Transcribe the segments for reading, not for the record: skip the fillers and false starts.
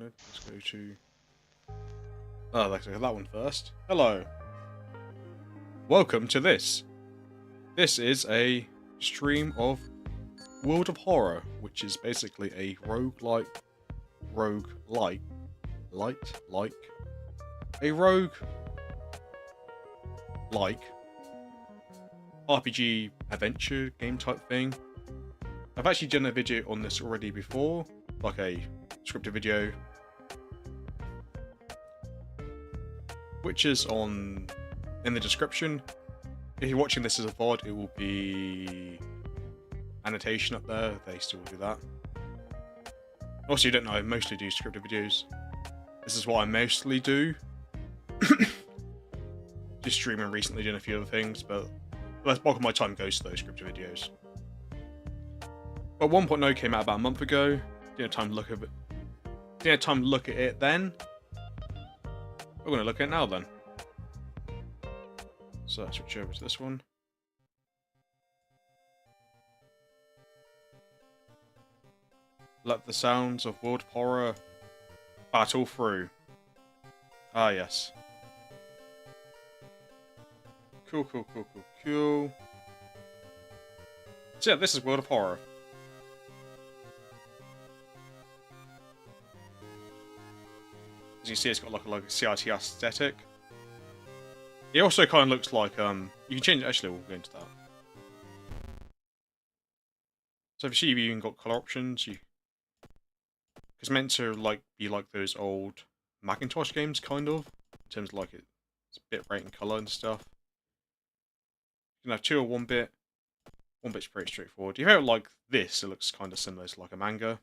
no, let's go to... Oh, let's look at that one first. Hello. Welcome to this. This is a stream of World of Horror, which is basically a rogue-like RPG adventure game type thing. I've actually done a video on this already before, like a scripted video, which is in the description. If you're watching this as a VOD, it will be annotation up there. They still do that. Also, you don't know, I mostly do scripted videos. This is what I mostly do. Just streaming recently, doing a few other things, but the bulk of my time goes to those scripted videos. But 1.0 came out about a month ago. Didn't have time to look at it. Didn't have time to look at it then. We're going to look at it now then. So let's switch over to this one. Let the sounds of World of Horror battle through. Ah, yes. Cool. So yeah, this is World of Horror. As you see, it's got like a CRT aesthetic. It also kind of looks like you can change it. Actually, we'll go into that. So if you see, you've even got color options. It's meant to be like those old Macintosh games, kind of, in terms of like it's bit rate and color and stuff. You can have 2 or 1 bit. 1 bit's pretty straightforward. If you have it like this, it looks kind of similar to like a manga.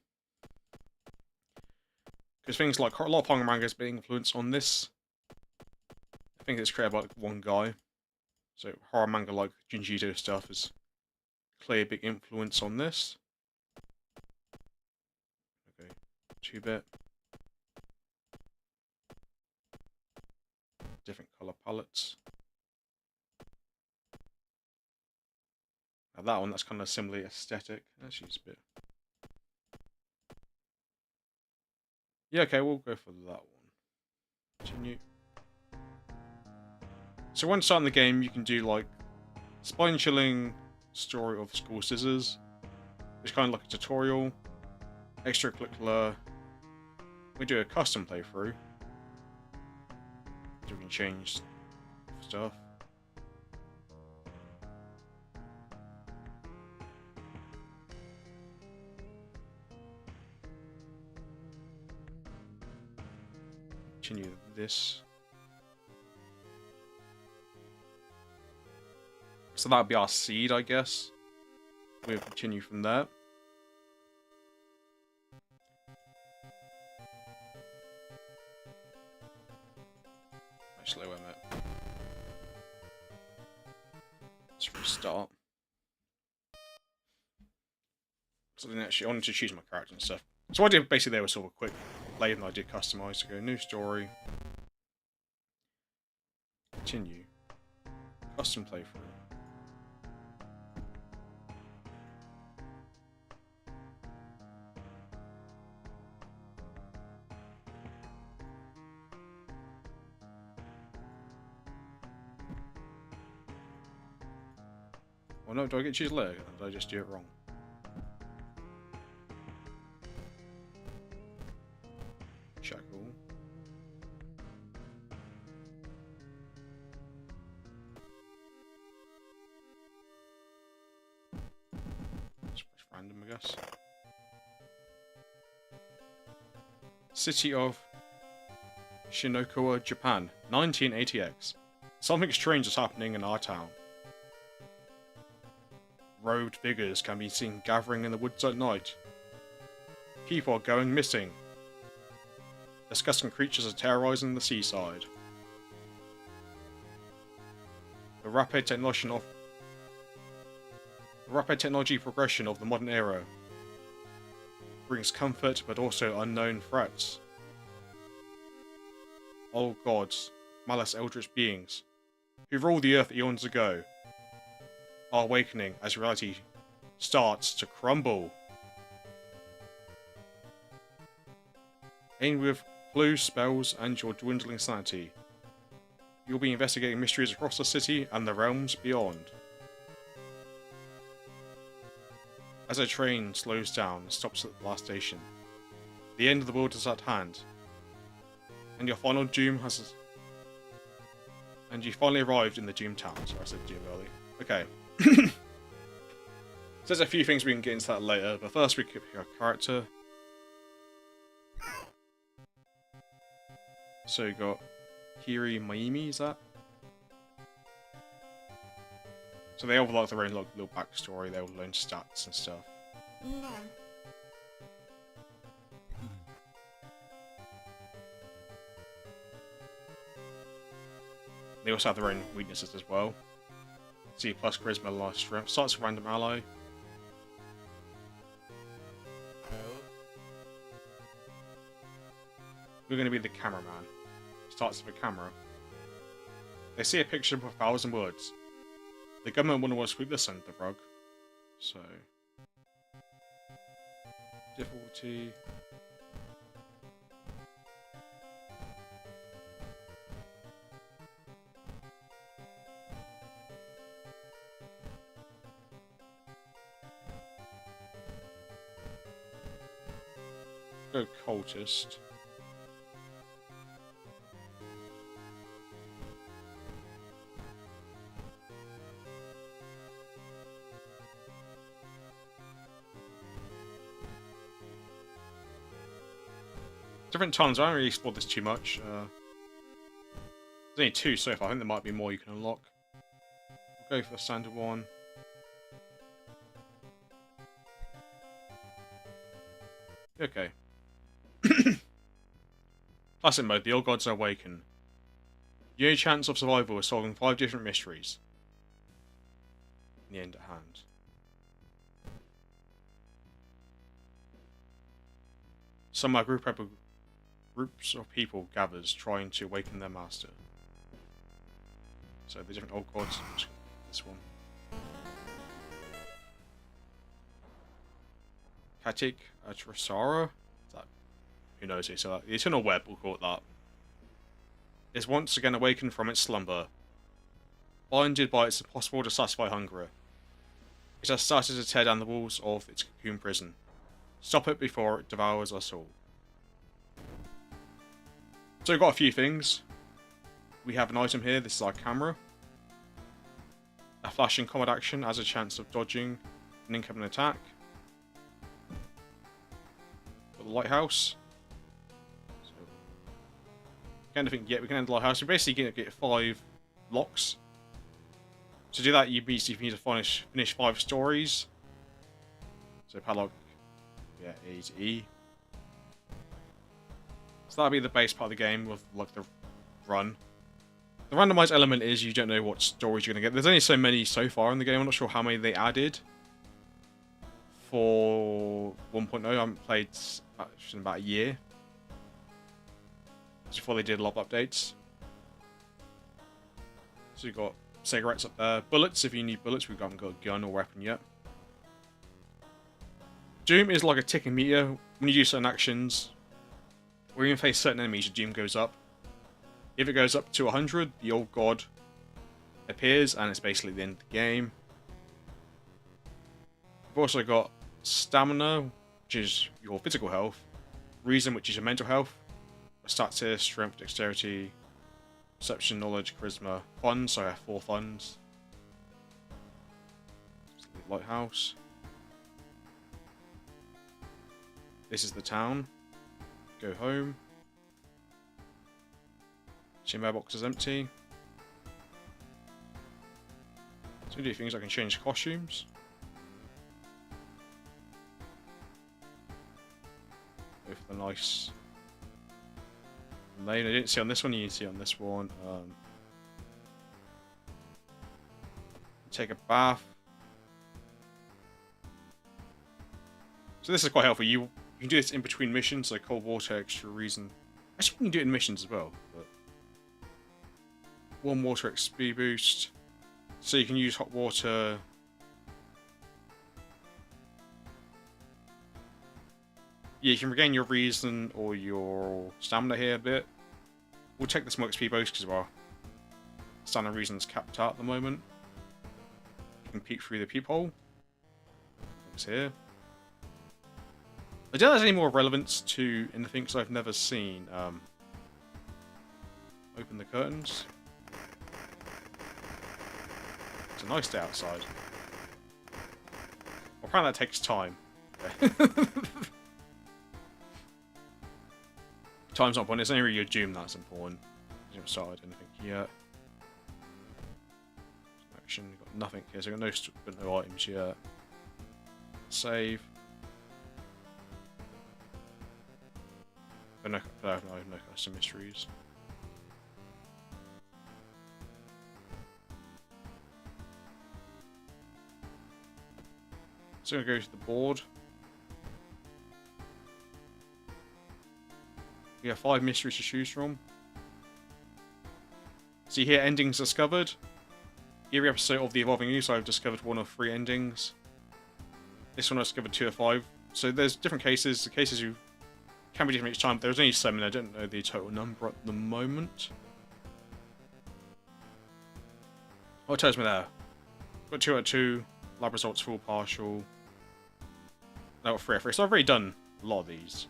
Because things like a lot of horror manga is being influenced on this. I think it's created by like one guy. So horror manga like Junji Ito stuff is clearly a big influence on this. Okay, 2-bit. Different color palettes. Now that one, that's kind of similarly aesthetic. Actually, it's a bit... Yeah, okay, we'll go for that one. Continue. So once starting the game, you can do like spine-chilling story of School Scissors. It's kind of like a tutorial. Extracurricular. We do a custom playthrough. So we can change stuff. Continue this. So that'd be our seed, I guess. We'll continue from there. Actually, wait a minute. Let's restart. So then actually, I wanted to choose my character and stuff. So what I did basically there was sort of a quick play, and I did customize to go new story. Continue. Custom playthrough. Oh no, do I get to choose later? Or did I just do it wrong? Shackle. Just random, I guess. City of Shinokawa, Japan, 1980X. Something strange is happening in our town. Robed figures can be seen gathering in the woods at night. People are going missing. Disgusting creatures are terrorizing the seaside. The rapid technology progression of the modern era brings comfort but also unknown threats. Old gods, malice eldritch beings, who ruled the earth eons ago, are awakening as reality starts to crumble. Aimed with clues, spells, and your dwindling sanity, you'll be investigating mysteries across the city and the realms beyond. As a train slows down and stops at the last station, the end of the world is at hand, and your final doom has... And you finally arrived in the Doom Town. Sorry, I said Doom early. Okay. So there's a few things we can get into that later, but first we could pick our character. So we got Kiri Maimi, is that? So they all have like their own little backstory, their own stats and stuff. No. They also have their own weaknesses as well. C plus charisma, life strength. Starts with random ally. We're going to be the cameraman. Starts with a camera. They see a picture with 1,000 words. The government wouldn't want to sweep this under the rug. So... difficulty... Go cultist. Different tons. I haven't really explored this too much. There's only 2 so far. I think there might be more you can unlock. We'll go for the standard one. Okay. Classic mode, the old gods awaken. Your only chance of survival is solving 5 different mysteries. In the end at hand. Some groups of people gathers trying to awaken their master. So the different old gods. This one. Katik Atrasara? Who knows who said that? The Eternal Web, we'll call it that. Is once again awakened from its slumber. Blinded by its impossible to satisfy hunger. It has started to tear down the walls of its cocoon prison. Stop it before it devours us all. So we've got a few things. We have an item here, this is our camera. A flashing combat action has a chance of dodging an incoming attack. Got the lighthouse. Kind of think, yeah, we can end the lighthouse. We're basically going to get 5 locks. To do that, you basically need to finish 5 stories. So padlock, yeah, A to E. So that'll be the base part of the game with like the run. The randomized element is you don't know what stories you're going to get. There's only so many so far in the game. I'm not sure how many they added for 1.0. I haven't played in about a year. Before they did a lot of updates. So you've got cigarettes up there. Bullets, if you need bullets. We haven't got a gun or weapon yet. Doom is like a ticking meter. When you do certain actions, or even face certain enemies, your doom goes up. If it goes up to 100, the old god appears, and it's basically the end of the game. We've also got stamina, which is your physical health. Reason, which is your mental health. Stats here, strength, dexterity, perception, knowledge, charisma, funds, so I have 4 funds. Lighthouse. This is the town. Go home. Your mailbox is empty. So we do things, I can change costumes. Go for the nice lane. I didn't see on this one, you need to see on this one. Take a bath. So this is quite helpful. You can do this in between missions, like cold water, extra reason. Actually, you can do it in missions as well. But warm water XP boost. So you can use hot water. Yeah, you can regain your reason or your stamina here a bit. We'll take the smoke speed boost because our stamina reason's capped out at the moment. You can peek through the peephole. It's here. I don't know if there's any more relevance to anything because I've never seen. Open the curtains. It's a nice day outside. Well, apparently that takes time. Time's not important, it's only really your doom that's important. You haven't started anything yet. Action, you've got nothing here, so you've got no items yet. Save. But no custom mysteries. So I'm going to go to the board. We have 5 mysteries to choose from. See here, endings discovered. Every episode of The Evolving You, so I've discovered 1 of 3 endings. This one I discovered 2 of 5. So there's different cases. The cases you can be different each time. There's only 7. I don't know the total number at the moment. What tells me there? Got 2 out of 2. Lab results full partial. Now 3 out of 3. So I've already done a lot of these.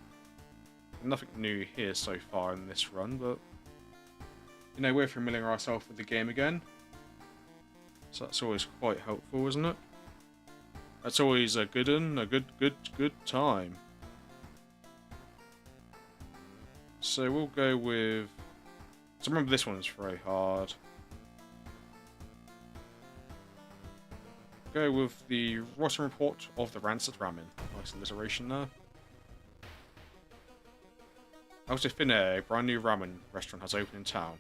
Nothing new here so far in this run, but you know, we're familiar ourselves with the game again. So that's always quite helpful, isn't it? That's always a good one, a good time. So we'll go with... So remember this one's very hard. Go with the rotten report of the rancid ramen. Nice alliteration there. Altafine, a brand new ramen restaurant, has opened in town.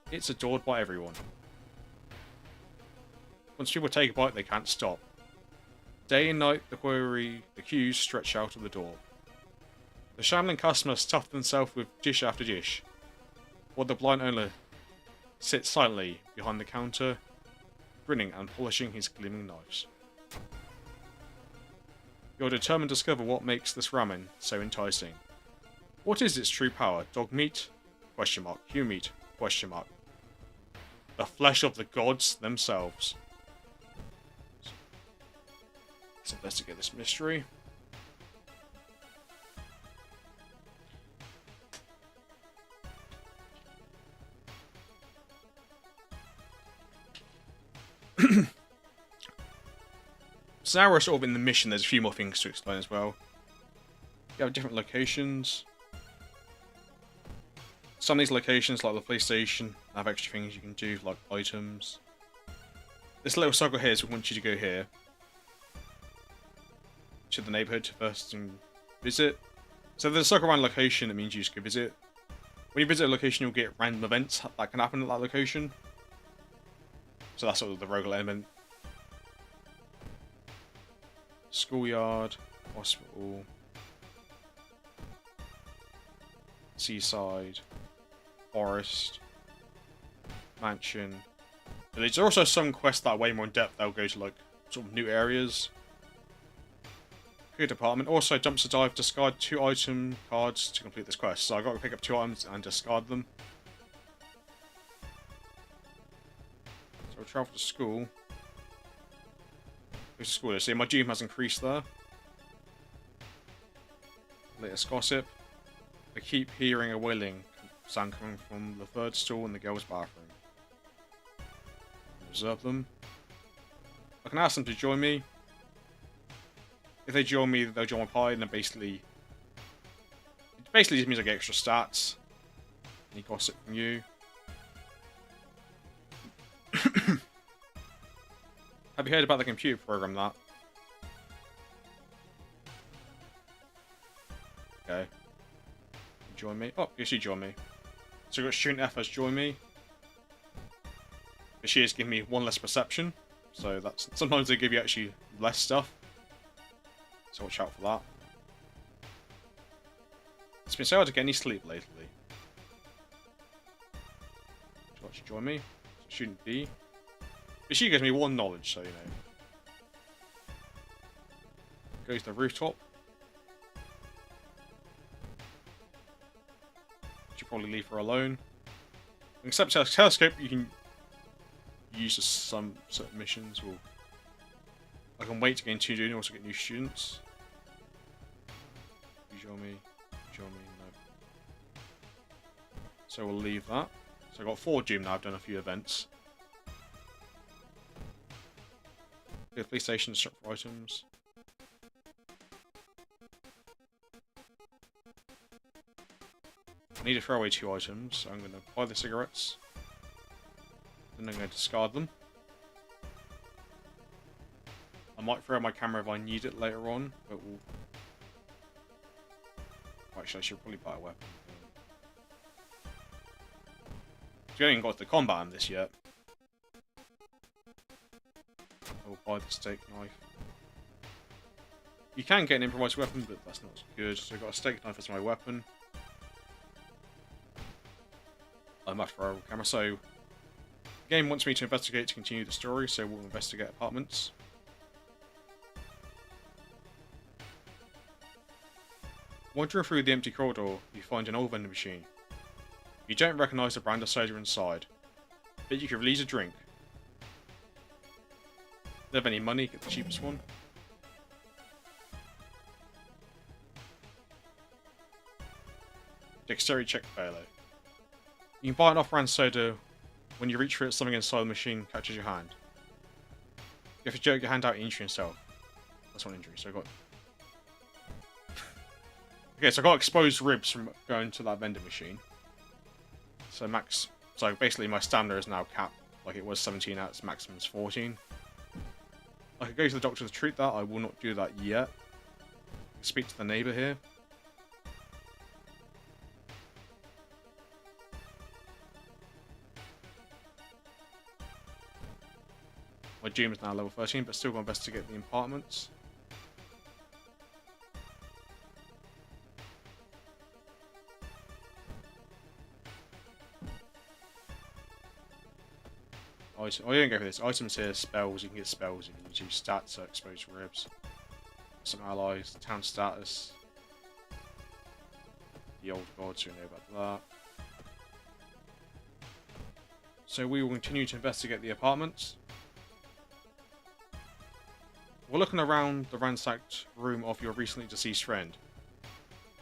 It's adored by everyone. Once people take a bite, they can't stop. Day and night, the queues stretch out of the door. The shambling customer stuffs themselves with dish after dish, while the blind owner sits silently behind the counter, grinning and polishing his gleaming knives. You're determined to discover what makes this ramen so enticing. What is its true power? Dog meat? Question mark. Human meat? Question mark. The flesh of the gods themselves. Let's investigate this mystery. So now we're sort of in the mission. There's a few more things to explain as well. You have different locations. Some of these locations, like the police station, have extra things you can do, like items. This little circle here is we want you to go here. To the neighbourhood first and visit. So if there's a circle around location, it means you just go visit. When you visit a location, you'll get random events that can happen at that location. So that's sort of the rogue element. Schoolyard, hospital, seaside, forest, mansion. But there's also some quests that are way more in depth. They'll go to like sort of new areas. Career department. Also, dumpster dive. Discard 2 item cards to complete this quest. So I've got to pick up 2 items and discard them. So we'll travel to school. Go to school. See, my doom has increased there. Latest gossip. I keep hearing a wailing sound coming from the 3rd stall in the girls' bathroom. Observe them. I can ask them to join me. If they join me, they'll join my party, and then basically... It basically just means I get extra stats. Any gossip from you. Have you heard about the computer program that? Okay. Join me. Oh, yes, you join me. So we've got Student F as join me. But she is giving me 1 less perception. So that's... Sometimes they give you actually less stuff. So watch out for that. It's been so hard to get any sleep lately. So watch join me. Student B. But she gives me 1 knowledge, so you know. Go to the rooftop. should probably leave her alone. Except telescope, you can use for some certain missions. Or I can wait to gain 2 junior, also get new students. Ujomi, no. So we'll leave that. So I've got 4 Doom now, I've done a few events. Go to police station, shop for items. I need to throw away 2 items, so I'm going to buy the cigarettes. Then I'm going to discard them. I might throw my camera if I need it later on, but we'll... Actually, I should probably buy a weapon. We haven't got the combat in this yet. I will buy the steak knife. You can get an improvised weapon, but that's not as good. So I've got a steak knife as my weapon. I'm after our camera, so... The game wants me to investigate to continue the story, so we'll investigate apartments. Wandering through the empty corridor, you find an old vending machine. You don't recognise the brand of soda inside, but you could really use a drink. If you have any money, get the cheapest one. Dexterity check failure. You can buy an off-brand soda. When you reach for it, something inside the machine catches your hand. You have to jerk your hand out and injure yourself. That's one injury, so I got... Okay, so I got exposed ribs from going to that vending machine. So max... So basically my stamina is now capped. Like it was 17 out, its maximum is 14. I could go to the doctor to treat that, I will not do that yet. Speak to the neighbour here. My Doom is now level 13, but still going to investigate the apartments. Oh, I didn't go for this. Items here, spells. You can get spells. You can use stats, so exposed ribs. Some allies, town status. The old gods, who know about that. So we will continue to investigate the apartments. While looking around the ransacked room of your recently deceased friend,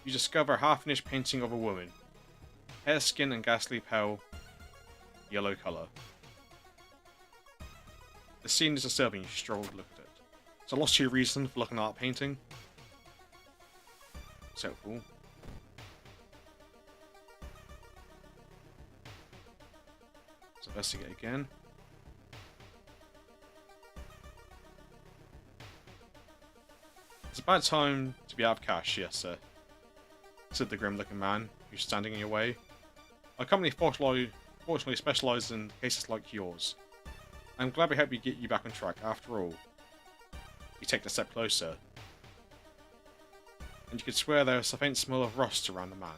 you discover a half-finished painting of a woman. Hair, skin, and ghastly pale yellow colour. The scene is disturbing, you struggle to look at it. So I lost your reason for looking at that painting. It's helpful. Let's investigate again. It's a bad time to be out of cash, yes sir, said the grim-looking man who's standing in your way. Our company fortunately specialises in cases like yours. I'm glad we helped you get you back on track, after all. You take a step closer, and you could swear there's a faint smell of rust around the man.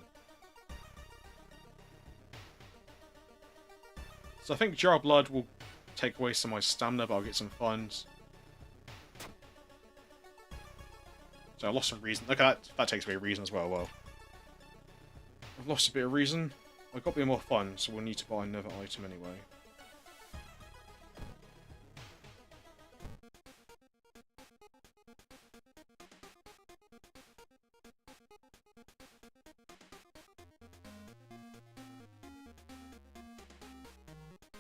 So I think Jar of Blood will take away some of my stamina, but I'll get some funds. So I lost some reason. Look at that. That takes away reason as well. Well, I've lost a bit of reason. I've got a bit more fun, so we'll need to buy another item anyway.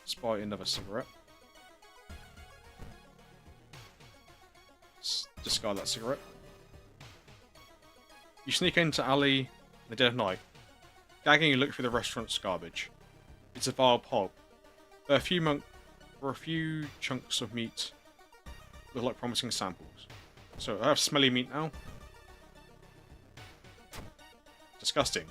Let's buy another cigarette. Let's discard that cigarette. You sneak into alley in the dead of night. Gagging, you look through the restaurant's garbage. It's a vile pulp. There are a few chunks of meat look like promising samples. So I have smelly meat now. Disgusting.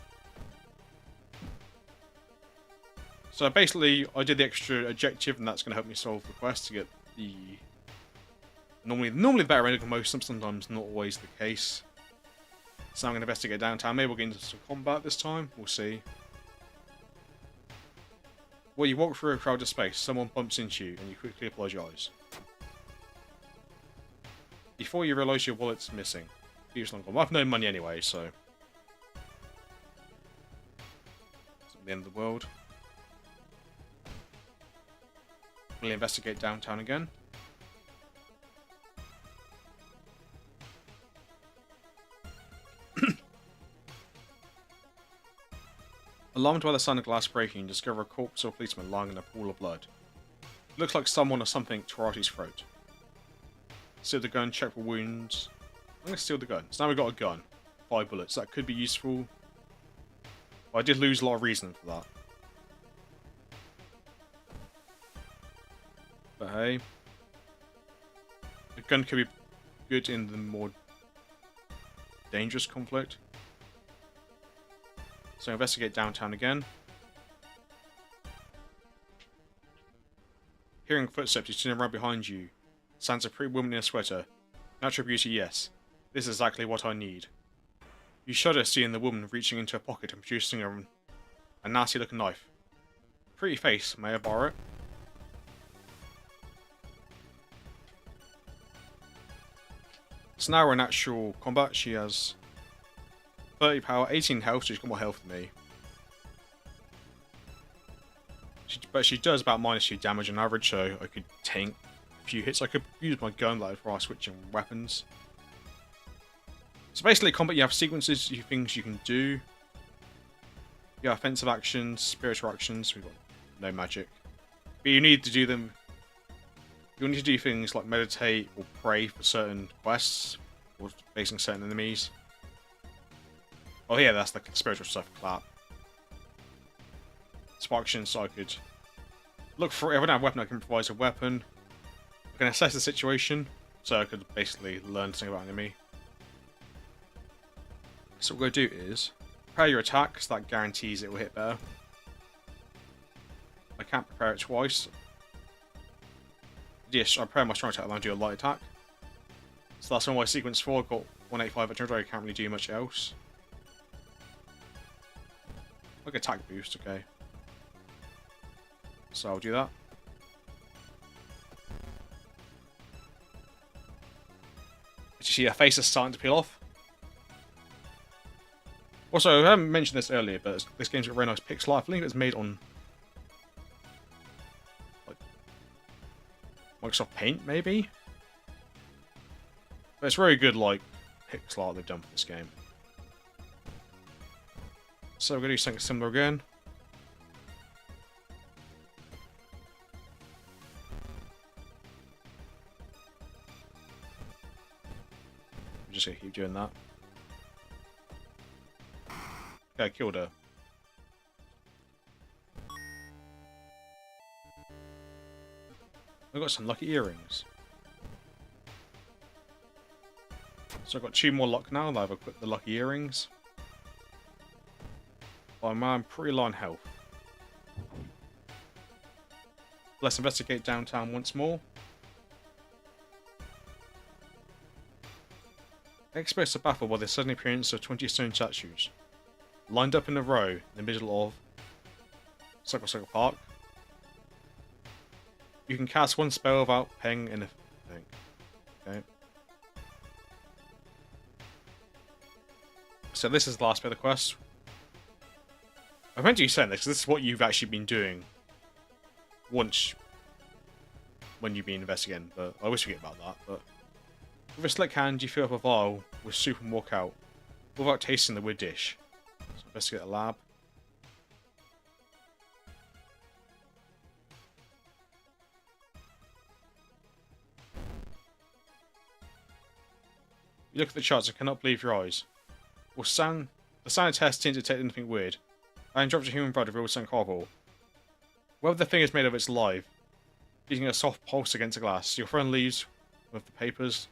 So basically, I did the extra objective, and that's going to help me solve the quest to get the normally the better ending of most of them. Sometimes not always the case. So I'm going to investigate downtown. Maybe we'll get into some combat this time. We'll see. Well, you walk through a crowded space. Someone bumps into you, and you quickly apologise. Before you realise your wallet's missing. Well, I've no money anyway, so... Not the end of the world. We'll investigate downtown again. Alarmed by the sound of glass breaking, you discover a corpse or policeman lying in a pool of blood. It looks like someone or something tore out his throat. Steal the gun, check for wounds. I'm going to steal the gun. So now we've got a gun. 5 bullets. That could be useful. But I did lose a lot of reason for that. But hey. The gun could be good in the more dangerous conflict. So investigate downtown again. Hearing footsteps, you turn around behind you. Stands a pretty woman in a sweater. Natural beauty, yes. This is exactly what I need. You shudder seeing the woman reaching into her pocket and producing a nasty looking knife. Pretty face, may I borrow it? So now we're in actual combat. She has 30 power, 18 health, so she's got more health than me. But she does about -2 damage on average, so I could tank a few hits. I could use my gun like before switching weapons. So basically, combat, you have sequences, things you can do. You have offensive actions, spiritual actions. We've got no magic, but you need to do them. You'll need to do things like meditate or pray for certain quests or facing certain enemies. Oh yeah, that's the spiritual stuff. Clap. Spark actions, so I could look for. If I don't have a weapon, I can improvise a weapon. I can assess the situation, so I could basically learn something about an enemy. So what we're going to do is prepare your attack, so that guarantees it will hit better. I can't prepare it twice. Yes, I prepare my strong attack and I do a light attack. So that's on my sequence 4. I've got 185 at turn. I can't really do much else. Like attack boost, okay. So I'll do that. As you see, her face is starting to peel off. Also, I haven't mentioned this earlier, but this game's got a very nice pixel art. I believe it's made on like Microsoft Paint, maybe? But it's very good, like, pixel art they've done for this game. So we're going to do something similar again. I'm just going to keep doing that. Okay, I killed her. I've got some lucky earrings. So I've got 2 more luck now that I've equipped the lucky earrings. I'm pretty low on health. Let's investigate downtown once more. Experts are baffled by the sudden appearance of 20 stone statues, lined up in a row in the middle of Circle Park. You can cast one spell without paying anything. Okay. So this is the last bit of the quest. I meant to say this because this is what you've actually been doing once when you've been investigating, but I always forget about that. But with a slick hand, you fill up a vial with soup and walk out without tasting the weird dish. So investigate the lab. You look at the charts and cannot believe your eyes. The sound test didn't detect anything weird. I dropped a human blood revealed something horrible. Whatever the thing is made of, it's alive. Beating a soft pulse against the glass. Your friend leaves with the papers,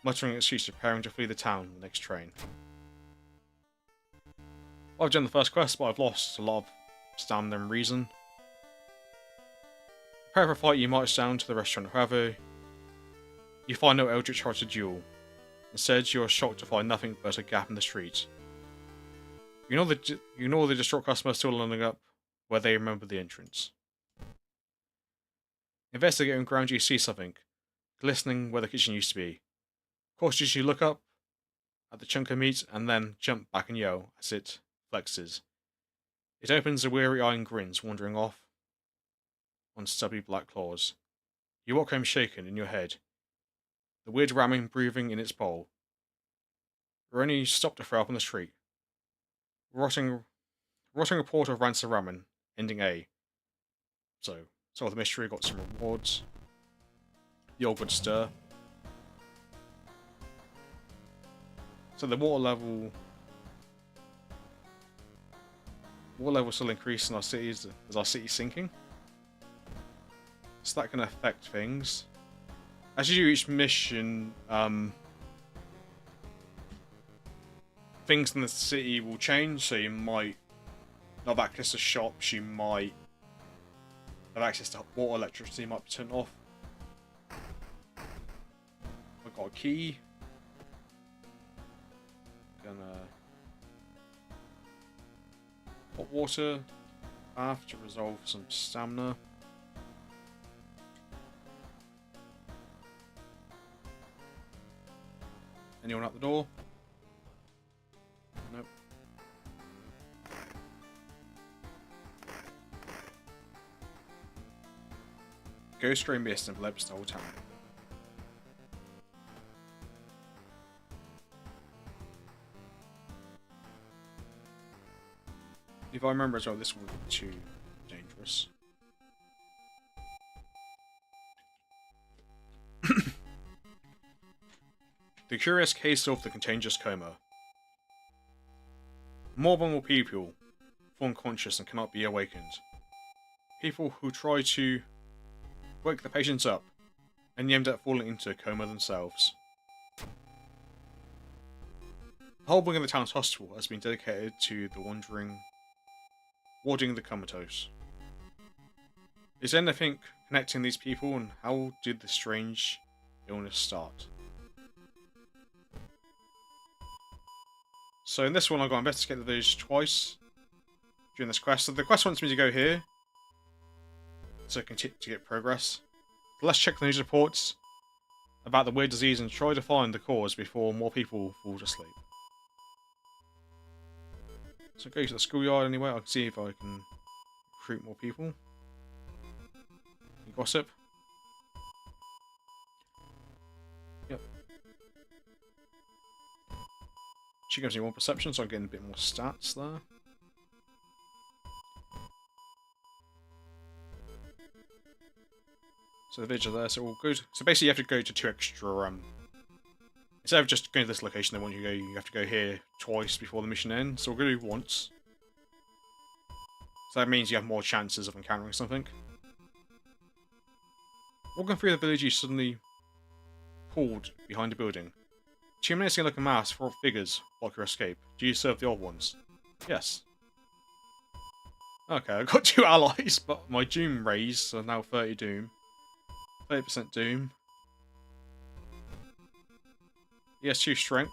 muttering an excuse, preparing to flee the town on the next train. Well, I've done the first quest, but I've lost a lot of stamina and reason. Prepare for a fight, you march down to the restaurant. However, you find no eldritch heart to duel. Instead, you are shocked to find nothing but a gap in the street. You know the distraught customer still lining up where they remember the entrance. Investigating on ground, you see something glistening where the kitchen used to be. Cautiously, you look up at the chunk of meat and then jump back and yell as it flexes. It opens a weary eye and grins, wandering off on stubby black claws. You walk home shaken in your head, the weird ramen breathing in its bowl. Roni stopped to throw up on the street. Rotting report of rancid ramen, ending A. So, solved the mystery, got some rewards. The old good stir. So the water level still increasing in our cities as our city's sinking. So that can affect things. As you do each mission, things in the city will change, so you might not have access to shops, you might have access to water, electricity might be turned off. I've got a key. Gonna hot water bath to resolve some stamina. Anyone out the door? Nope. Ghost Ray Mist and Blebs the whole town. If I remember as well, this wouldn't be too dangerous. The curious case of the contagious coma. More vulnerable people fall unconscious and cannot be awakened. People who try to wake the patients up and end up falling into a coma themselves. The whole wing of the town's hospital has been dedicated to the warding the comatose. Is there anything connecting these people, and how did the strange illness start? So in this one, I've got to investigate the village twice during this quest. So the quest wants me to go here to continue to get progress. So let's check the news reports about the weird disease and try to find the cause before more people fall asleep. So go to the schoolyard anyway. I can see if I can recruit more people. Gossip. Yep. She gives me more perception, so I'm getting a bit more stats there. So the village are there, so we'll go. So basically, you have to go to 2 extra. Instead of just going to this location, they want you to go. You have to go here twice before the mission ends. So we'll go do once. So that means you have more chances of encountering something. Walking through the village, you suddenly pulled behind a building. 2 minutes ago, like a mass, 4 figures block your escape. Do you serve the old ones? Yes. Okay, I got 2 allies, but my doom raised, so now 30 doom. 30% doom. Yes, 2 strength.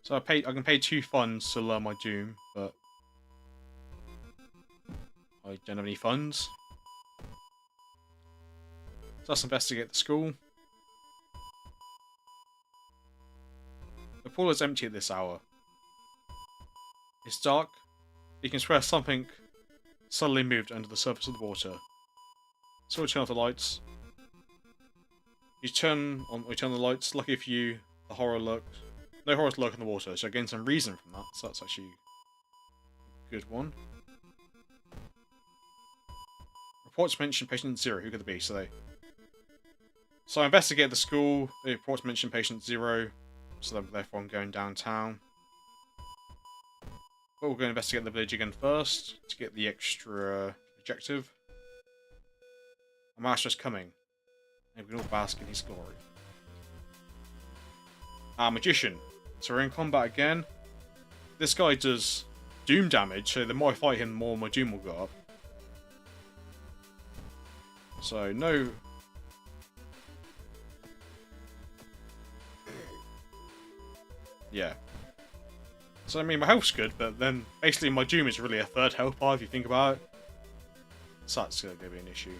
So I can pay 2 funds to learn my doom, but I don't have any funds. So let's investigate the school. The pool is empty at this hour. It's dark. You can swear something suddenly moved under the surface of the water. So we turn off the lights. You turn the lights. Lucky for you, the horror lurked. No horrors lurk in the water, so I gained some reason from that. So that's actually a good one. Reports mention patient 0. Who could it be? So I investigated the school. The reports mention patient 0. So therefore I'm going downtown. But we'll go investigate the village again first to get the extra objective. A master is coming, and we can all bask in his glory. Magician. So we're in combat again. This guy does doom damage, so the more I fight him, the more my doom will go up. So no. Yeah. So I mean, my health's good, but then basically my doom is really a 3rd health bar if you think about it. So that's going to be an issue.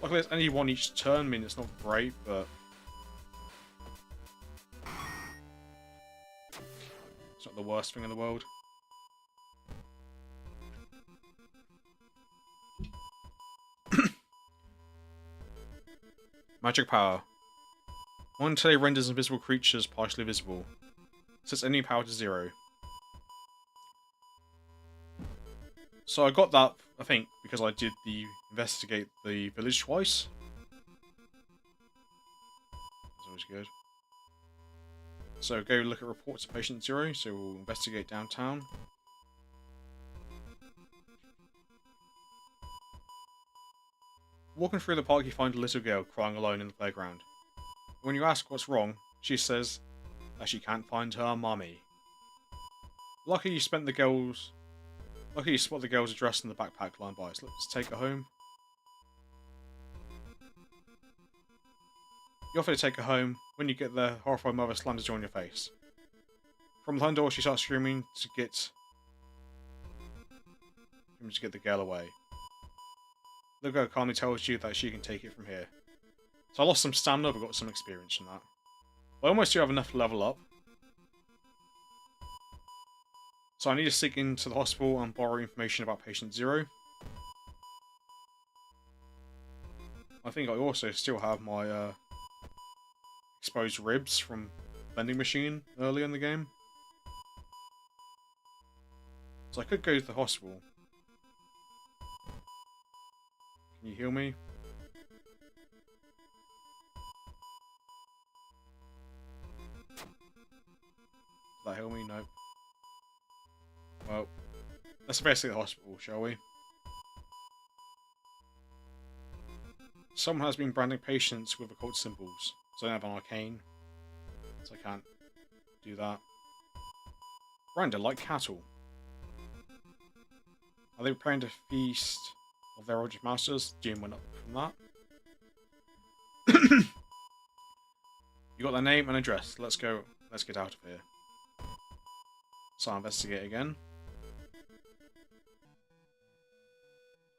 Luckily, it's only one each turn. I mean, it's not great, but it's not the worst thing in the world. Magic power. One today renders invisible creatures partially visible. Sets enemy power to 0. So I got that, I think, because I did the investigate the village twice. That's always good. So go look at reports of patient 0, so we'll investigate downtown. Walking through the park, you find a little girl crying alone in the playground. When you ask what's wrong, she says that she can't find her mummy. Lucky you spot the girl's address in the backpack lying by, so let's take her home. You offer to take her home. When you get there, horrified mother slams a door in your face. From behind the door, she starts screaming to get the girl away. The girl calmly tells you that she can take it from here. So I lost some stamina, but got some experience from that. I almost do have enough to level up. So I need to sneak into the hospital and borrow information about patient 0. I think I also still have my exposed ribs from vending machine earlier in the game. So I could go to the hospital. Can you heal me? Does that heal me? Nope. Well, let's investigate the hospital, shall we? Someone has been branding patients with occult symbols. So I don't have an arcane. So I can't do that. Branded like cattle. Are they preparing to feast of their origin masters? Doom went up from that. You got their name and address. Let's go. Let's get out of here. So I'll investigate again.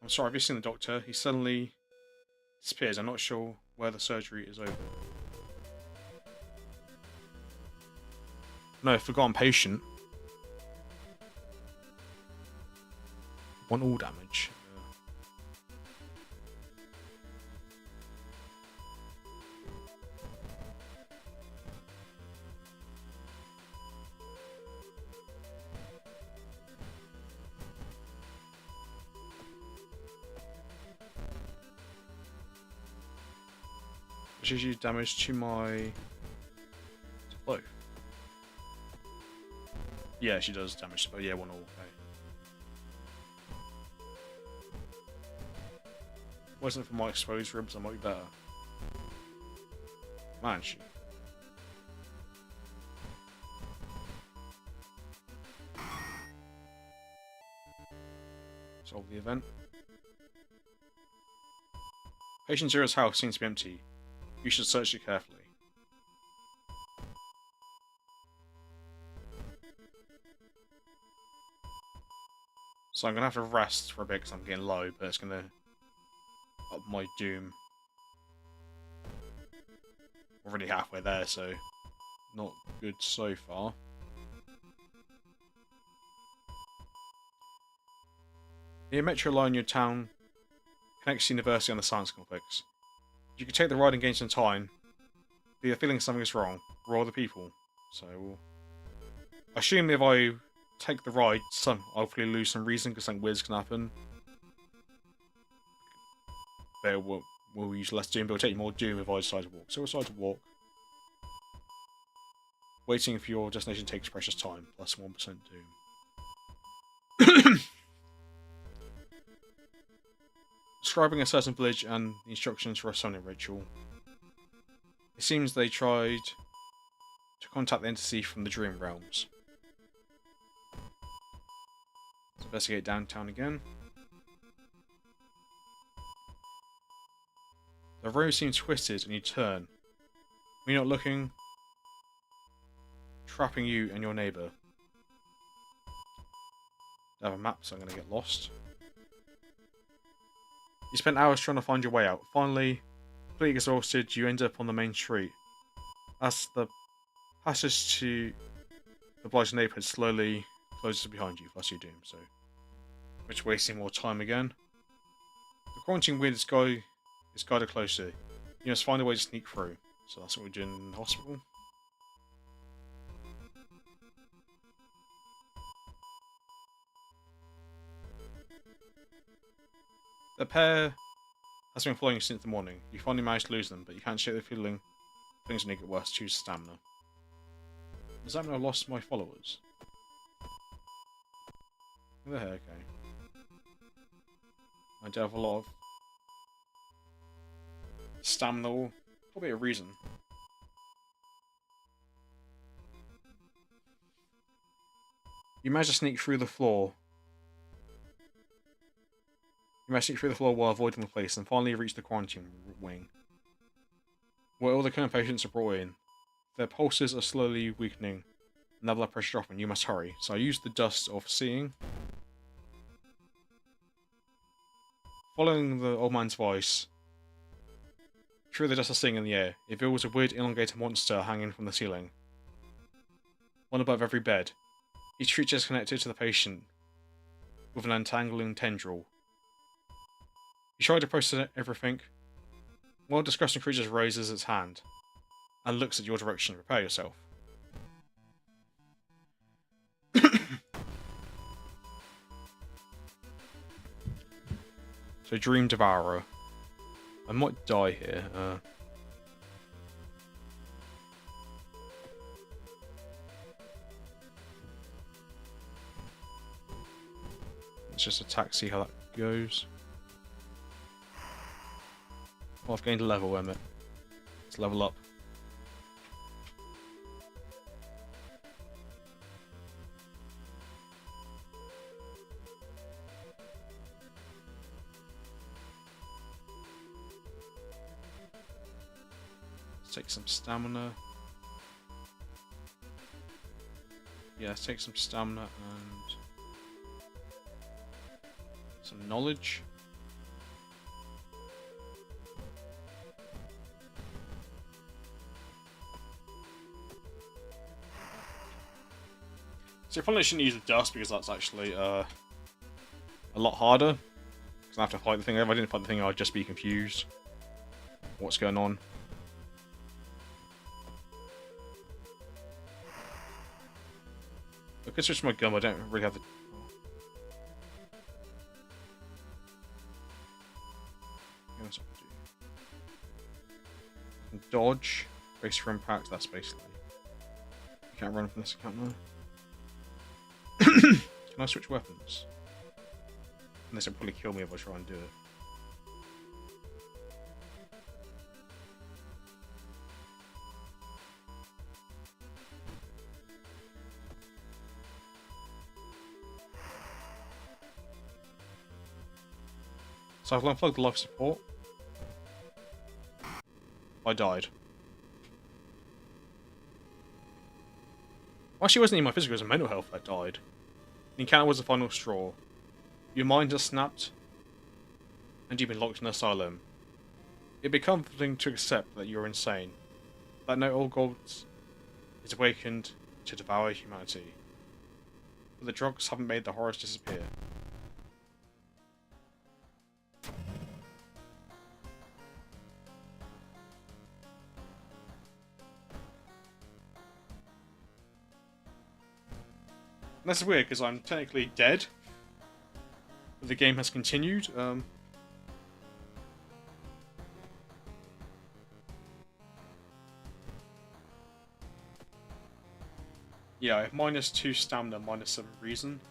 I'm sorry, have you seen the doctor? He suddenly disappears. I'm not sure where the surgery is over. No, forgotten patient. Want all damage. Which is use damage to my both. Yeah, she does damage, but yeah, 1 all. Okay. Wasn't for my exposed ribs, I might be better. Man, she. Solve the event. Patient Zero's house seems to be empty. You should search it carefully. So I'm going to have to rest for a bit because I'm getting low, but it's going to up my doom. Already halfway there, so not good so far. The metro line in your town connects to the university and the science complex. You can take the ride and gain some time, but you're feeling something is wrong. We're all the people. So we'll assume if I take the ride, I'll hopefully lose some reason because something weird's can happen. But we'll use less doom, but it'll take you more doom if I decide to walk. So we'll decide to walk. Waiting for your destination takes precious time, plus 1% doom. Describing a certain village and the instructions for a summoning ritual. It seems they tried to contact the entity from the Dream Realms. Let's investigate downtown again. The road seems twisted and you turn. When you're not looking, trapping you and your neighbour. I have a map, so I'm going to get lost. You spent hours trying to find your way out. Finally, completely exhausted, you end up on the main street. As the passage to the blighted neighborhood slowly closes behind you, thus you doom, so... Which wasting more time again. The quarantine weird is guided closer. You must find a way to sneak through. So that's what we're doing in the hospital. The pair has been following you since the morning. You finally managed to lose them, but you can't shake the feeling things are going to get worse. Choose stamina. Does that mean I lost my followers? What the heck, okay. I do have a lot of stamina, probably a reason. You managed to sneak through the floor. You managed to sneak through the floor while avoiding the place, and finally reach the quarantine wing, where all the current patients are brought in. Their pulses are slowly weakening, and their blood pressure dropping. You must hurry. So I use the dust of seeing. Following the old man's voice, through the dust of seeing in the air, it reveals a weird elongated monster hanging from the ceiling. One above every bed. Each creature is connected to the patient with an entangling tendril. You try to process everything. One disgusting creature raises its hand and looks at your direction. Prepare yourself. So, Dream Devourer. I might die here. Let's just attack, see how that goes. Well, I've gained a level, Emmett. Let's level up. Let's take some stamina. Yeah, let's take some stamina and some knowledge. So I probably shouldn't use the dust because that's actually a lot harder. Because I have to fight the thing. If I didn't fight the thing, I'd just be confused. What's going on? I could switch my gun, but I don't really have the... Dodge, brace for impact, that's basically... You can't run from this account now. Can I switch weapons? Unless it'll probably kill me if I try and do it. So I've unplugged the life support. I died. Actually, it wasn't even my physical, it was my mental health that died. The encounter was the final straw. Your mind has snapped, and you've been locked in an asylum. It'd be comforting to accept that you're insane, that no old gods is awakened to devour humanity. But the drugs haven't made the horrors disappear. That's weird, because I'm technically dead. But the game has continued. Yeah, I have -2 stamina, -7 reason.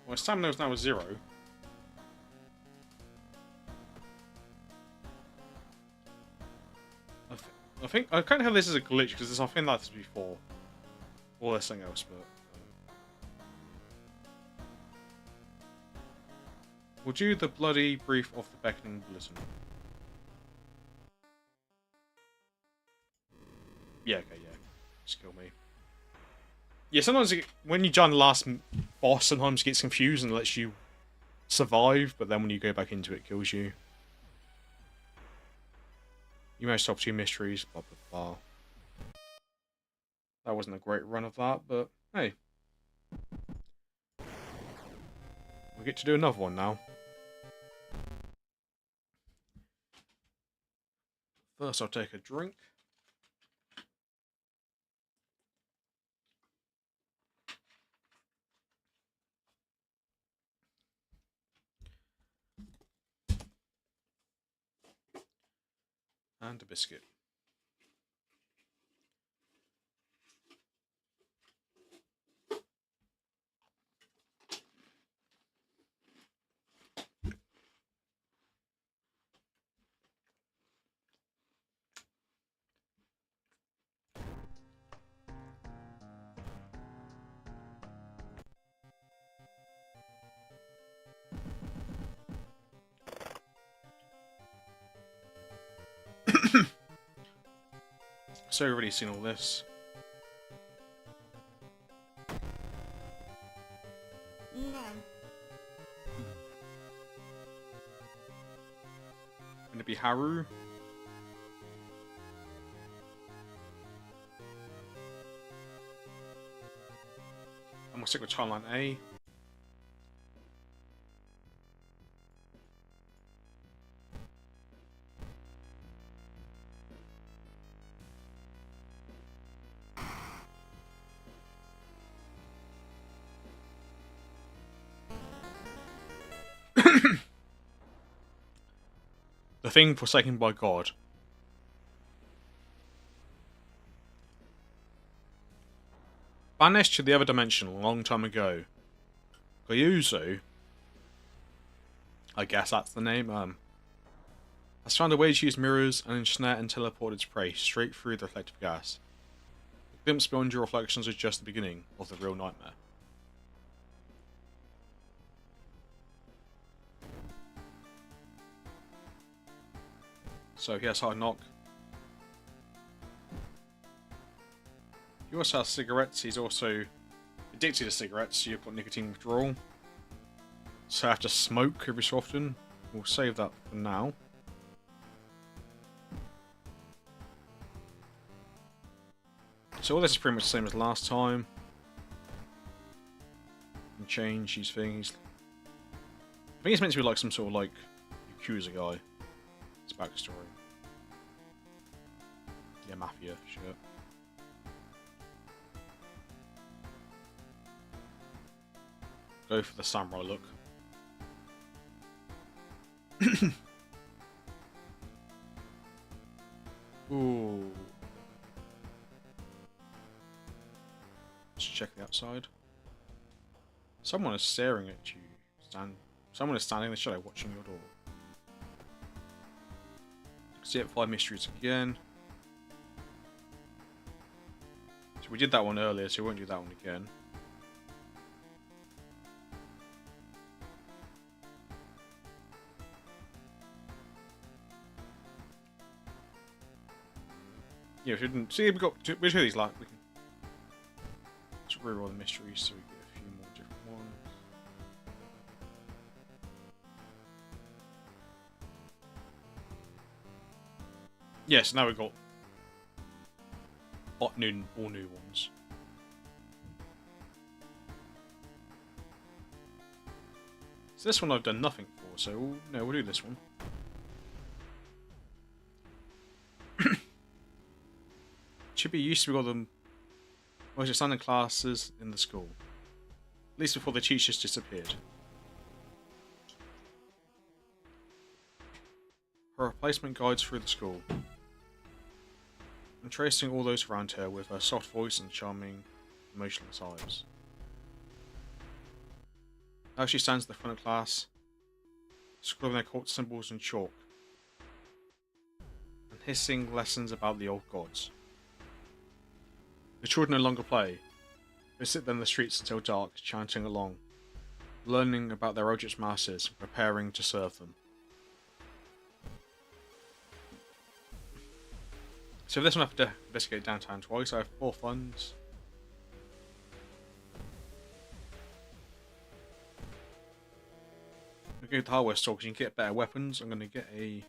My stamina is now 0. I think I kind of have this as a glitch because I think that's before, or there's something else. But we'll do the bloody brief of the beckoning bulletin. Yeah, okay, yeah. Just kill me. Yeah, sometimes when you join the last boss, sometimes it gets confused and lets you survive, but then when you go back into it, it kills you. You managed to solve 2 mysteries, blah blah blah. That wasn't a great run of that, but hey. We get to do another one now. First, I'll take a drink. And a biscuit. So you've already seen all this. No. Gonna be Haru. And we'll stick with timeline A. The thing forsaken by God. Banished to the other dimension a long time ago. Gyuzu, I guess that's the name, has found a way to use mirrors and ensnare and teleport its prey straight through the reflective gas. A glimpse beyond your reflections is just the beginning of the real nightmare. So he has Hard Knock. He also has cigarettes. He's also addicted to cigarettes, so you've got nicotine withdrawal. So I have to smoke every so often. We'll save that for now. So all this is pretty much the same as last time. You can change these things. I think it's meant to be like some sort of like Yakuza guy. His backstory. Yeah, mafia shit. Go for the samurai look. Ooh. Let's check the outside. Someone is staring at you. Someone is standing in the shadow watching your door. See it 5 mysteries again. So we did that one earlier, so we won't do that one again. Yeah, we shouldn't. See, we'll do these like we can. Let's reroll the mysteries so we get a few more different ones. Yes, now we've got all new ones. So this one I've done nothing for, so no, we'll do this one. Chibi used to be got them most standing classes in the school. At least before the teachers disappeared. Her replacement guides through the school. And tracing all those around her with her soft voice and charming, emotionless eyes. Now she stands at the front of class, scribbling their court symbols in chalk, and hissing lessons about the old gods. The children no longer play. They sit there in the streets until dark, chanting along, learning about their Eldritch masters, preparing to serve them. So this one I have to investigate downtown twice. I have 4 funds. I'm going to go to the hardware store because you can get better weapons. I'm going to get a...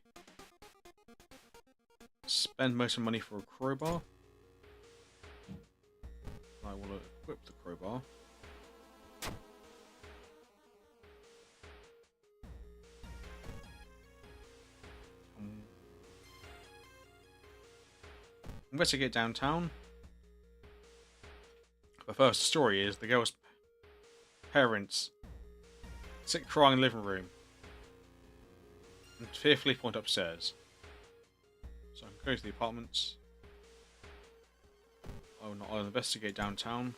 spend most of the money for a crowbar. I want to equip the crowbar. Investigate downtown. But first, the story is the girl's parents sit crying in the living room and fearfully point upstairs. So I can go to the apartments. I'll investigate downtown.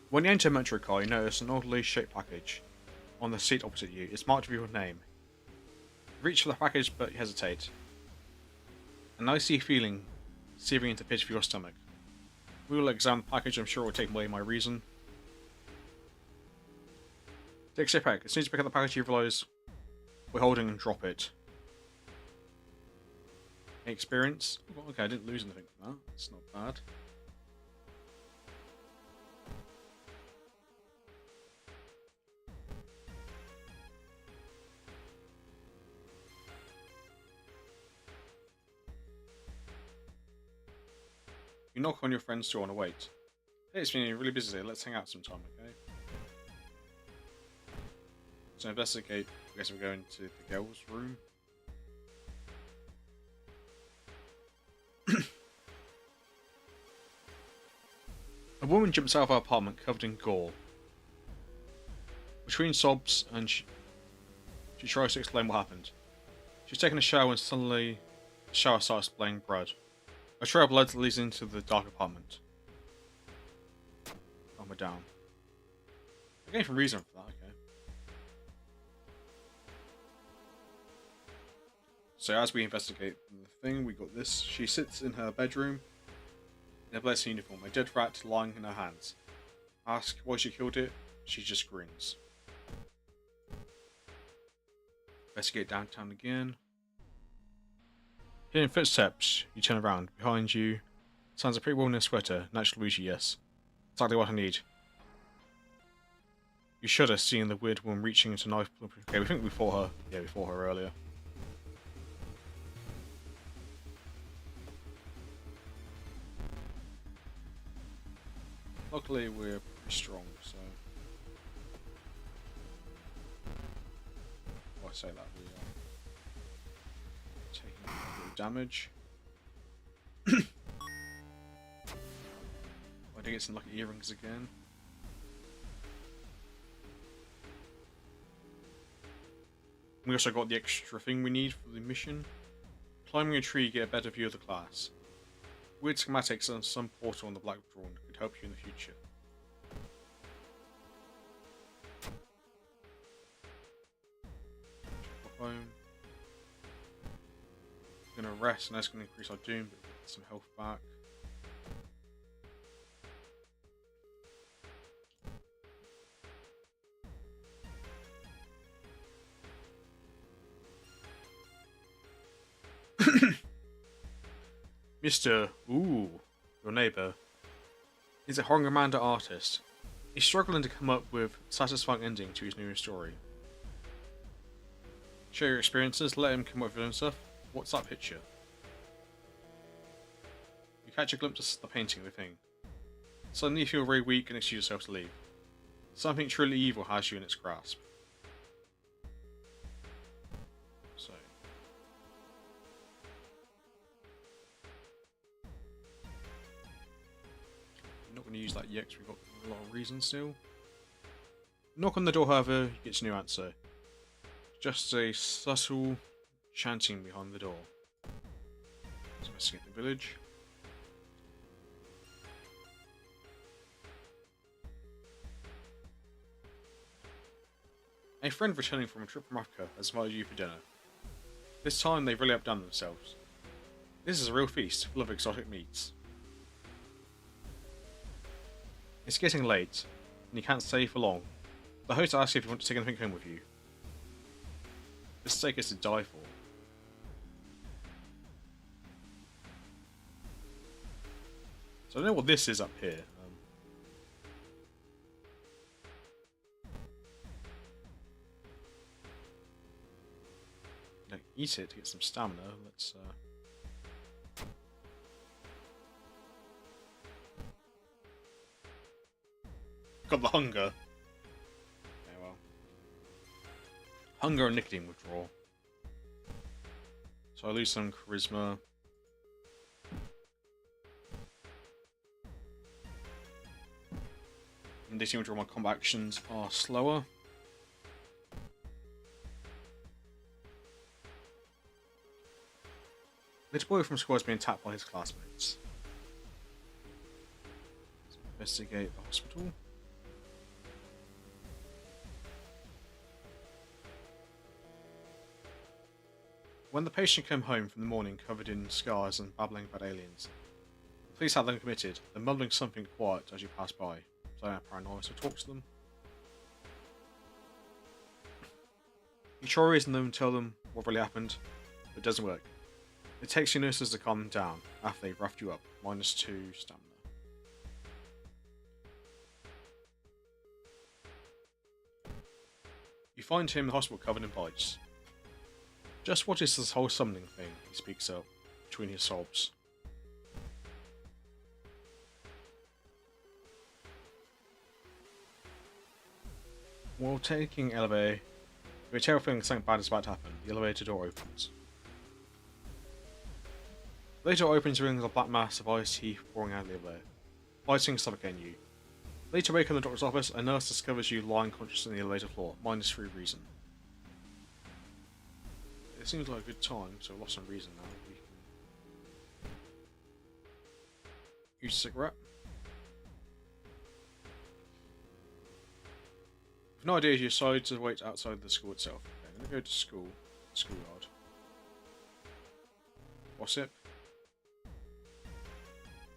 When you enter a metro car, you notice an oddly shaped package on the seat opposite you. It's marked with your name. You reach for the package, but you hesitate. An icy feeling searing into the pit of your stomach. We will examine the package. I'm sure it will take away my reason. Take a step back. As soon as you pick up the package, you realise we're holding and drop it. Experience. Okay, I didn't lose anything from that. It's not bad. You knock on your friend's door and wait. Hey, it's been really busy today. Let's hang out sometime, okay? So investigate. I guess we're going to the girl's room. A woman jumps out of her apartment covered in gore. Between sobs and she tries to explain what happened. She's taking a shower and suddenly the shower starts splaying blood. A trail of blood leads into the dark apartment. Oh, we're down. I gave a reason for that, okay. So as we investigate the thing, we got this. She sits in her bedroom in a blessed uniform, a dead rat lying in her hands. Ask why she killed it, she just grins. Investigate downtown again. Hearing footsteps, you turn around. Behind you, sounds a pretty woman in a sweater. Natural Luigi, yes. Exactly what I need. You shudder seeing the weird woman reaching into a knife. Okay, we think we fought her. Yeah, we fought her earlier. Luckily, we're pretty strong, so... Well, I say that, we are taking a bit of damage. I did get some lucky earrings again. We also got the extra thing we need for the mission. Climbing a tree, get a better view of the class. Weird schematics and some portal on the Blackdrawn could help you in the future. Home. We're gonna rest and that's gonna increase our doom, but get some health back. Mr. Ooh, your neighbour, is a Hongamanda artist. He's struggling to come up with a satisfying ending to his new story. Share your experiences, let him come up with his own stuff. What's that picture? You catch a glimpse of the painting of the thing. Suddenly you feel very weak and excuse yourself to leave. Something truly evil has you in its grasp. So... I'm not going to use that yet because we've got a lot of reasons still. Knock on the door, however, you get a new answer. Just a subtle chanting behind the door. Let's investigate the village. A friend returning from a trip from Africa has invited you for dinner. This time they've really outdone themselves. This is a real feast, full of exotic meats. It's getting late, and you can't stay for long. The host asks if you want to take anything home with you. This steak is to die for. So I don't know what this is up here. Eat it to get some stamina. Let's. Got the hunger. Okay, well. Hunger and nicotine withdrawal. So I lose some charisma. And nicotine withdrawal, my combat actions are slower. Little boy from school has been attacked by his classmates. Let's investigate the hospital. When the patient came home from the morning covered in scars and babbling about aliens, the police had them committed. They're mumbling something quiet as you pass by. So I have paranoia, so talk to them. You try to reason them and tell them what really happened, but it doesn't work. It takes your nurses to calm them down after they've roughed you up. -2 stamina. You find him in the hospital covered in bites. Just what is this whole summoning thing? He speaks up, between his sobs. While taking elevator, you're terrified something bad is about to happen. The elevator door opens. The elevator opens, revealing a black mass of iced tea pouring out of the elevator, biting and suffocating you. Later, wake up in the doctor's office, a nurse discovers you lying conscious on the elevator floor, -3 reason. It seems like a good time, so I've lost some reason now. We can use a cigarette. With no idea, you decide to wait outside the school itself. Okay, I'm going to go to school, schoolyard. Gossip.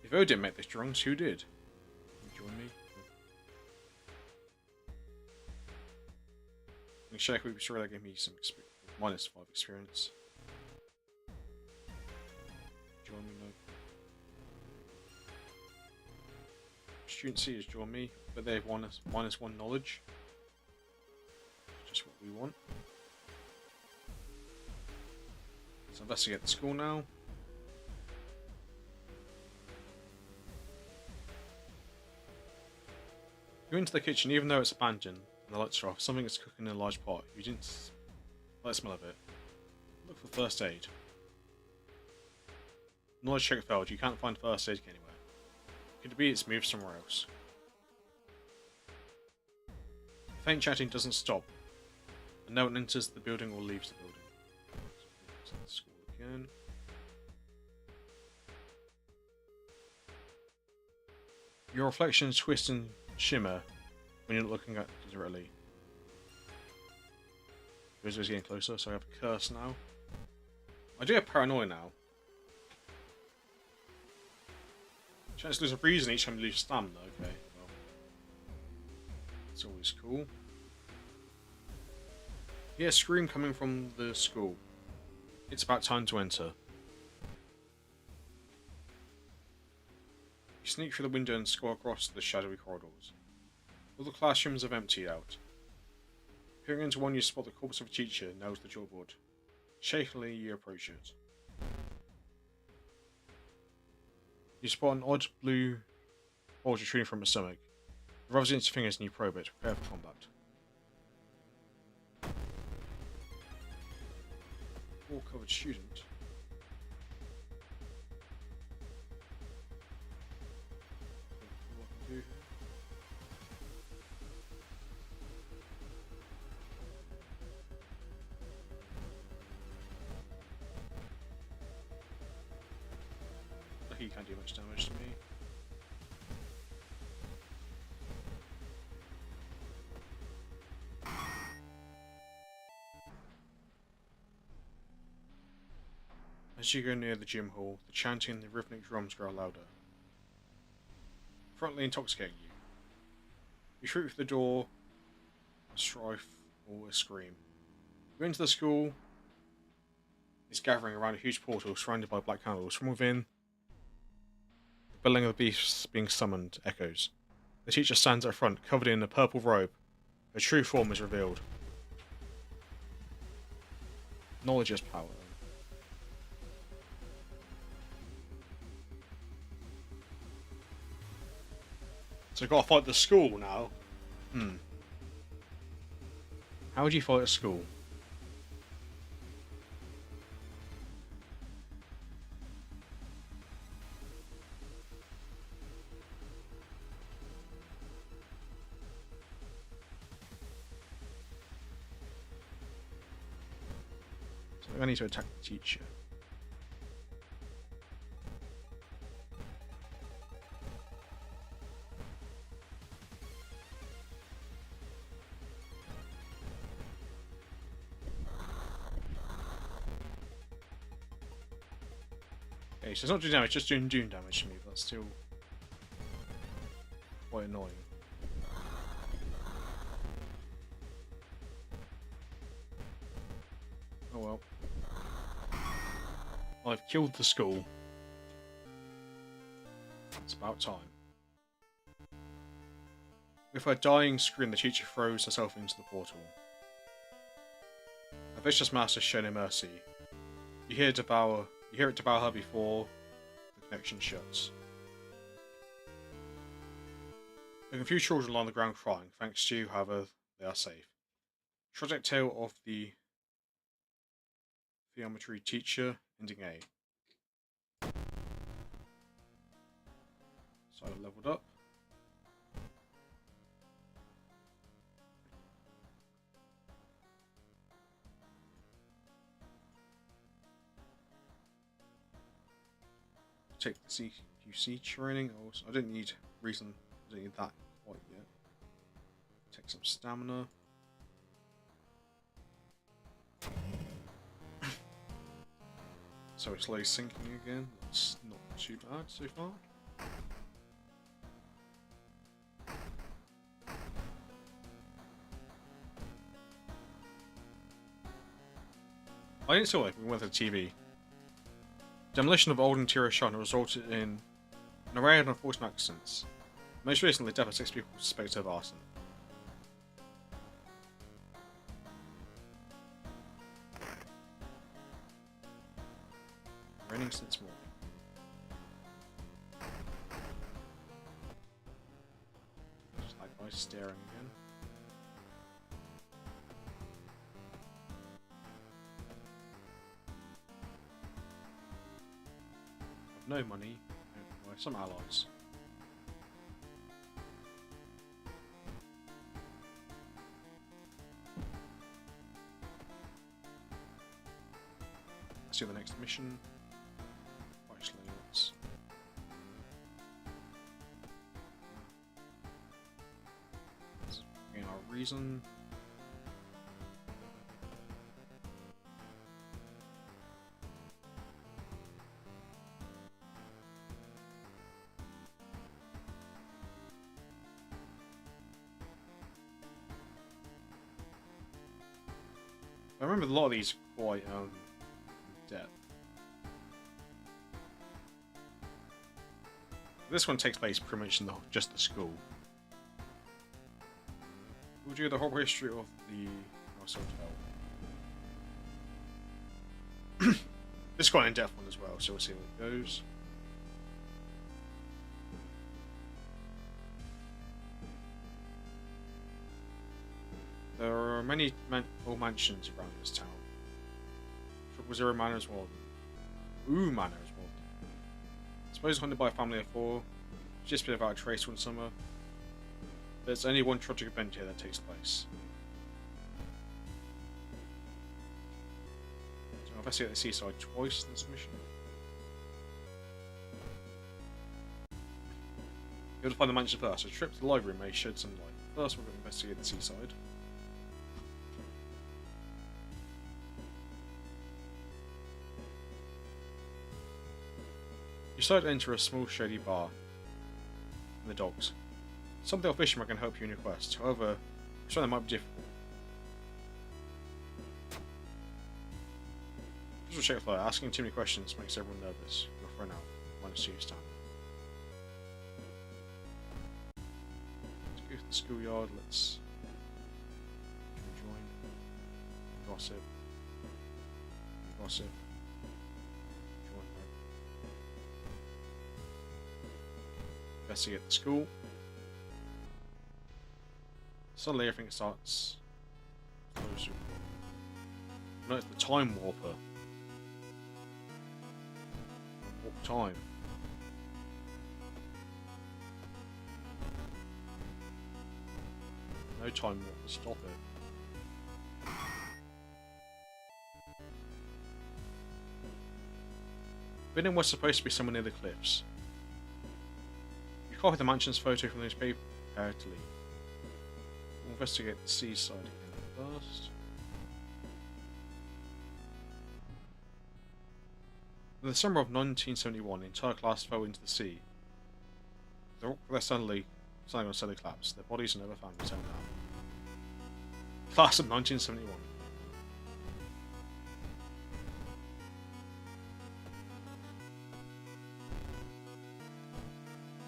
If O didn't make this drawings, who did? Can you join me? I'm going to check, we'll be sure that gave me some experience. -5 experience. Join me, no. Student C is join me, but they have -1 knowledge. Just what we want. Let's investigate the school now. You're into the kitchen, even though it's abandoned and the lights are off. Something is cooking in a large pot. You didn't like the smell of it. Look for first aid. Knowledge check failed. You can't find first aid anywhere. Could it be it's moved somewhere else? Faint chatting doesn't stop, and no one enters the building or leaves the building. So the school again. Your reflections twist and shimmer when you're not looking at it directly. Is getting closer, so I have a curse now. I do have paranoia now. Chance to lose a reason each time you lose stamina. Okay, well, it's always cool. You hear a scream coming from the school. It's about time to enter. You sneak through the window and scroll across the shadowy corridors. All the classrooms have emptied out. Peering into one, you spot the corpse of a teacher nailed to the chalkboard. Shakily, you approach it. You spot an odd blue bulge protruding from its stomach. It rubs into your fingers and you probe it. Prepare for combat. All-covered student. What I can do. He can't do much damage to me. As you go near the gym hall, the chanting and the rhythmic drums grow louder, frontally intoxicating you. You shoot through the door, a strife or a scream. You enter the school. Is gathering around a huge portal surrounded by black candles. From within, the belling of the beasts being summoned echoes. The teacher stands at front, covered in a purple robe. Her true form is revealed. Knowledge is power. So I've got to fight the school now. How would you fight a school? So I need to attack the teacher. Okay, so it's not doing damage, just doing Doom damage to me, but that's still quite annoying. Oh well. I've killed the school. It's about time. With her dying scream, the teacher throws herself into the portal. A vicious master show no mercy. You hear it devour her before the connection shuts. The confused children lie on the ground crying. Thanks to you, however, they are safe. Tragic tale of the geometry teacher, ending A. So I've leveled up. Take the CQC training. I didn't need reason. I didn't need that quite yet. Take some stamina. So it's slowly sinking again. That's not too bad so far. I didn't feel like we went to the TV. Demolition of old interior shrine resulted in an array of unfortunate accidents. Most recently, the death of 6 people suspected of arson. Raining since morning. Just like guy staring again. No money, well, some allies. Let's do the next mission. Actually, let's gain our reason. I remember a lot of these quite in depth. This one takes place pretty much in just the school. We'll do the whole history of the House Hotel. This is quite an in-depth one as well, so we'll see how it goes. There are many old mansions around this town. 000 Manor is one of them. Ooh, Manor is one of them. Supposed hunted by a family of 4. Just been about a trace one summer. There's only one tragic event here that takes place. So I've investigated the seaside twice in this mission. You have to find the mansion first. A trip to the library may shed some light. First, we're going to investigate the seaside. You decide to enter a small shady bar in the docks. Some of the fishermen can help you in your quest. However, something might be difficult. Just check fire. Asking too many questions makes everyone nervous. You're thrown out. -2 stamina. Let's go to the schoolyard. Let's join. Gossip. Gossip. Join. Investigate the school. Suddenly everything starts. No, it's the Time Warper. Warp time. No time warp to stop it. Bidding was supposed to be somewhere near the cliffs. You copied the mansion's photo from the newspaper. Prepare to leave. We'll investigate the seaside again first. In the summer of 1971, the entire class fell into the sea. They're suddenly collapsed. Their bodies are never found until now. Class of 1971.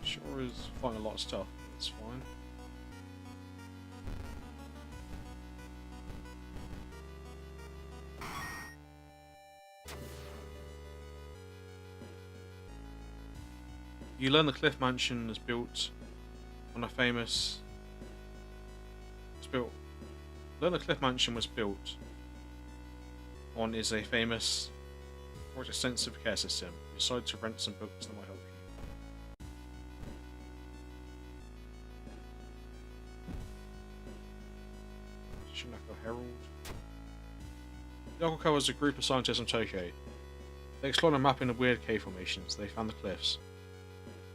Sure is finding a lot of stuff, but that's fine. You learn the Cliff Mansion is built on a famous. Learn the Cliff Mansion was built on is a famous or extensive care system. You decide to rent some books that might help you. Shinako Herald. The article covers a group of scientists in Tokyo. They explored a mapping of weird cave formations. They found the cliffs.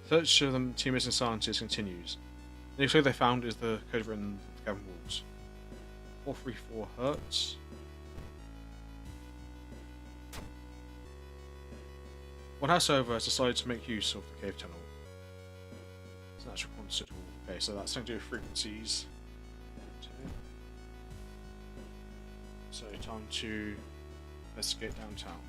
Search of the two missing scientists continues. The next clue they found is the code written on the cabin walls. 434 Hertz. One house over has decided to make use of the cave tunnel. It's an actual concert hall. Okay, so that's something to do with frequencies. So time to investigate downtown.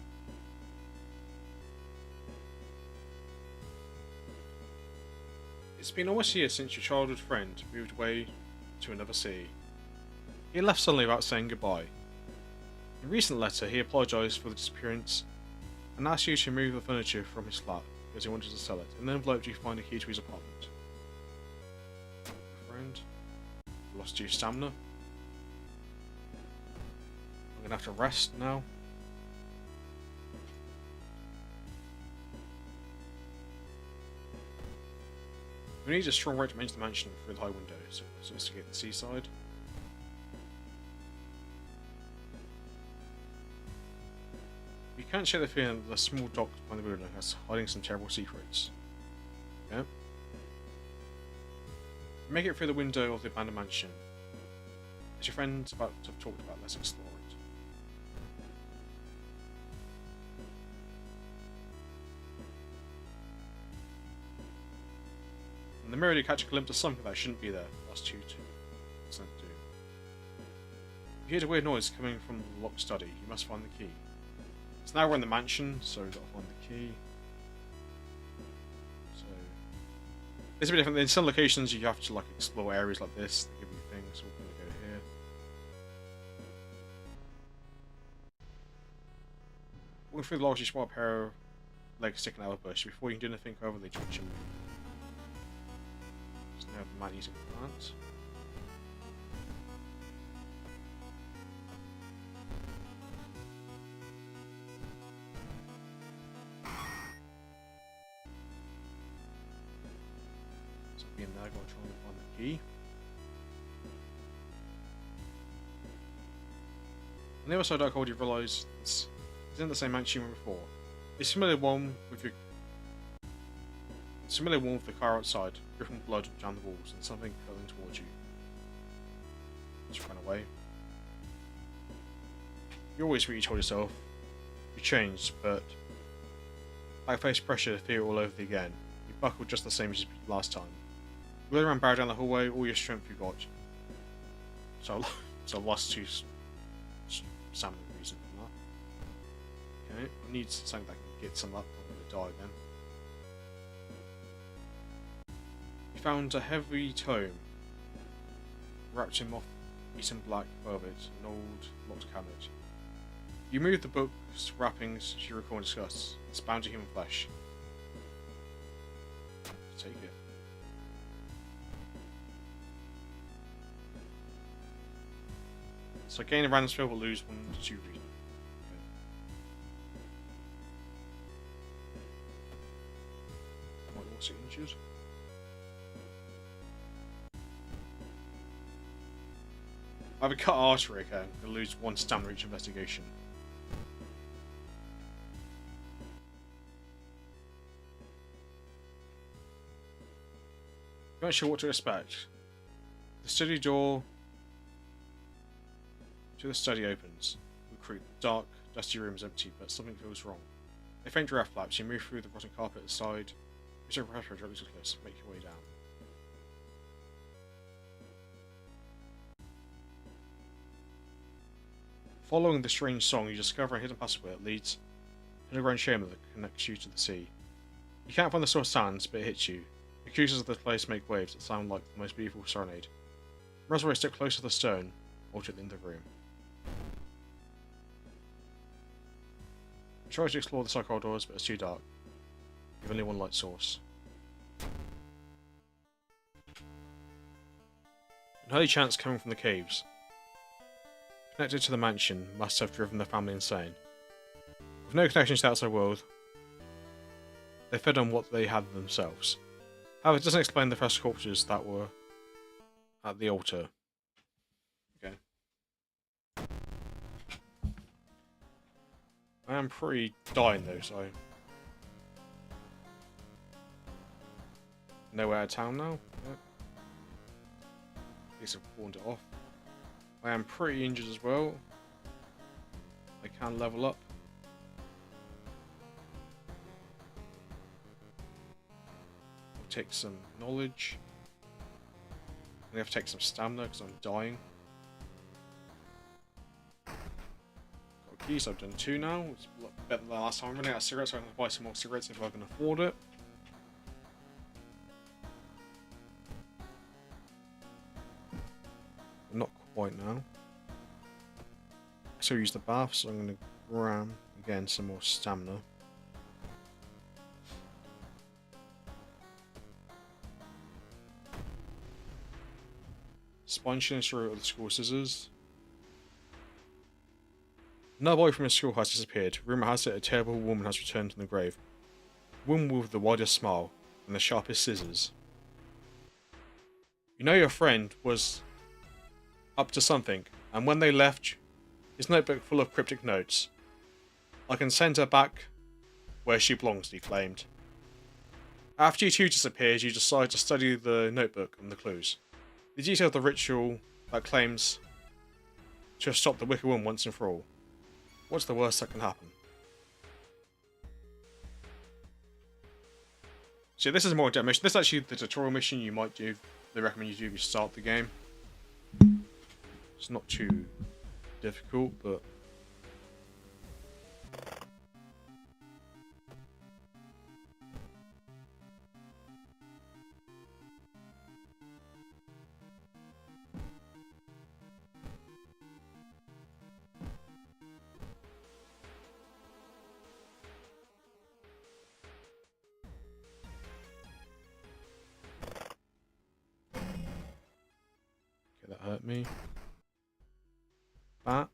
It's been almost a year since your childhood friend moved away to another city. He left suddenly without saying goodbye. In a recent letter, he apologised for the disappearance and asked you to move the furniture from his flat because he wanted to sell it. In the envelope, you find a key to his apartment. Friend, lost 2 stamina. I'm gonna have to rest now. We need a strong right to enter the mansion through the high window, so let's investigate the seaside. You can't shake the feeling that the small dock behind the window has hiding some terrible secrets. Okay. Make it through the window of the abandoned mansion. As your friends about to have talked about, let's explore it. In the mirror, you catch a glimpse of something that shouldn't be there. Lost you to do. You hear a weird noise coming from the locked study. You must find the key. So now we're in the mansion, so we've got to find the key. So it's a bit different. In some locations, you have to like explore areas like this. They give you things. So we're going to go here. Walking through the lodge, you spot a pair of legs sticking out of a bush. Before you can do anything over, they jump you. So now the man using the plant. So being there, I've got to try and find the key. On the other side, I told you realise it's in the same mansion before. It's similar one with your similar one with the car outside, dripping blood down the walls, and something coming towards you. Just run away. You always what you told yourself. You changed, but like face pressure, fear all over again. You buckled just the same as last time. You went around barrel down the hallway, all your strength you got. So I lost 2 stamina reason for Okay, I need something that can get some up. I'm gonna die again. You found a heavy tome wrapped in moth-eaten black velvet, an old locked cabinet. You move the book's wrappings you recall and discuss. It's bound to human flesh. Take it. So gain a random skill will lose 1 to 2 reason. Okay. Might also injured. I have a cut artery, okay. I'm gonna lose 1 stamina each investigation. I'm not sure what to expect. The study door to the study opens. Recruit. The dark, dusty room is empty, but something feels wrong. A faint draft flaps. You move through the rotten carpet aside. Reach over pressure, drop to close. Make your way down. Following the strange song, you discover a hidden passageway that leads to an underground chamber that connects you to the sea. You can't find the source sounds, but it hits you. The acoustics of the place make waves that sound like the most beautiful serenade. Raspberry step close to the stone, or to the end of the room. You try to explore the side corridors, but it's too dark. You have only 1 light source. An early chants coming from the caves. Connected to the mansion must have driven the family insane. With no connection to the outside world, they fed on what they had themselves. However, it doesn't explain the fresh corpses that were at the altar. Okay. I am pretty dying though, so... Nowhere out of town now? Yep. At least I've pawned it off. I am pretty injured as well. I can level up. I'll take some knowledge. I'm going to have to take some stamina because I'm dying. Got keys, I've done 2 now. It's a lot better than the last time. I'm running out of cigarettes, so I'm going to buy some more cigarettes if I can afford it. Not quite now. I still use the bath, so I'm going to grab again some more stamina. Spine through with the school scissors. Another boy from his school has disappeared. Rumour has it a terrible woman has returned from the grave. A woman with the widest smile and the sharpest scissors. You know your friend was up to something, and when they left, his notebook full of cryptic notes. I can send her back where she belongs, he claimed. After you two disappeared, you decide to study the notebook and the clues. The detail of the ritual that claims to have stopped the Wicked Woman once and for all. What's the worst that can happen? So this is more a demo mission. This is actually the tutorial mission you might do. They recommend you do if you start the game. It's not too difficult, but... Okay, that hurt me. That.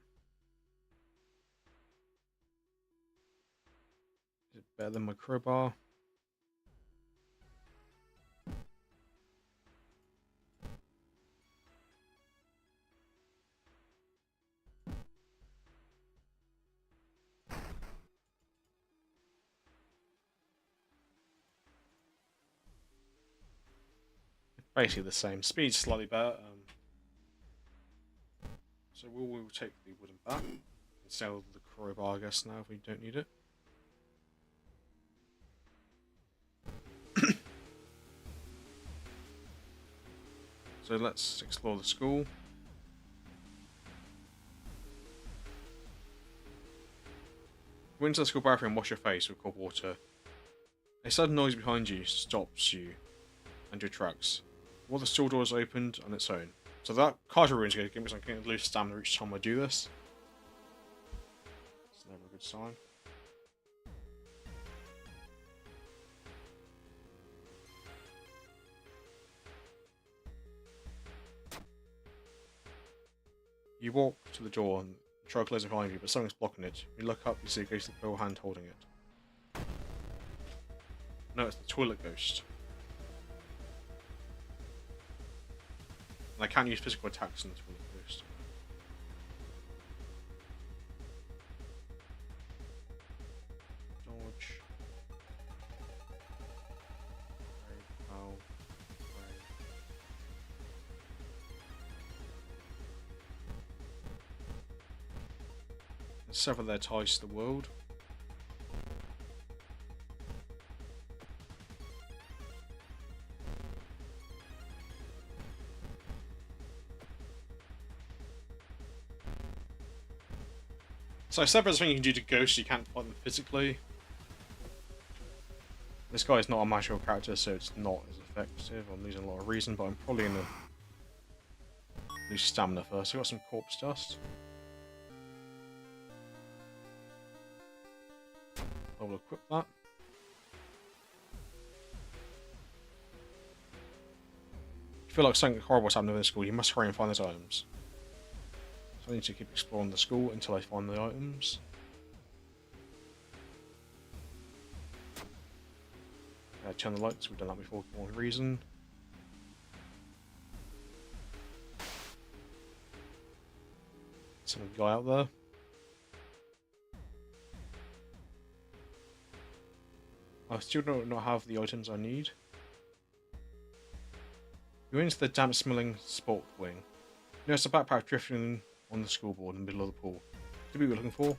Is it better than my crowbar? Basically the same. Speed's slightly better. So we'll take the wooden bat and sell the crowbar, I guess, now if we don't need it. So let's explore the school. Go into the school bathroom and wash your face with cold water. A sudden noise behind you stops you and your tracks. While the store door is opened on its own. So that card ruin is going to give me some kind of loose stamina each time I do this. It's never a good sign. You walk to the door and try to close it behind you, but something's blocking it. You look up, you see a ghostly pale hand holding it. No, it's the toilet ghost. And I can't use physical attacks on the toilet ghost. Dodge. Ow. And sever their ties to the world. So sever is something you can do to ghosts, you can't fight them physically. This guy is not a magical character, so it's not as effective. I'm losing a lot of reason, but I'm probably gonna lose stamina first. I've got some corpse dust. I will equip that. If you feel like something horrible is happening in the school, you must hurry and find those items. So I need to keep exploring the school until I find the items. Turn the lights, we've done that before for one reason. Some guy out there. I still do not have the items I need. You're into the damp smelling sport wing. You notice a backpack drifting on the school board in the middle of the pool. Could be what we're looking for.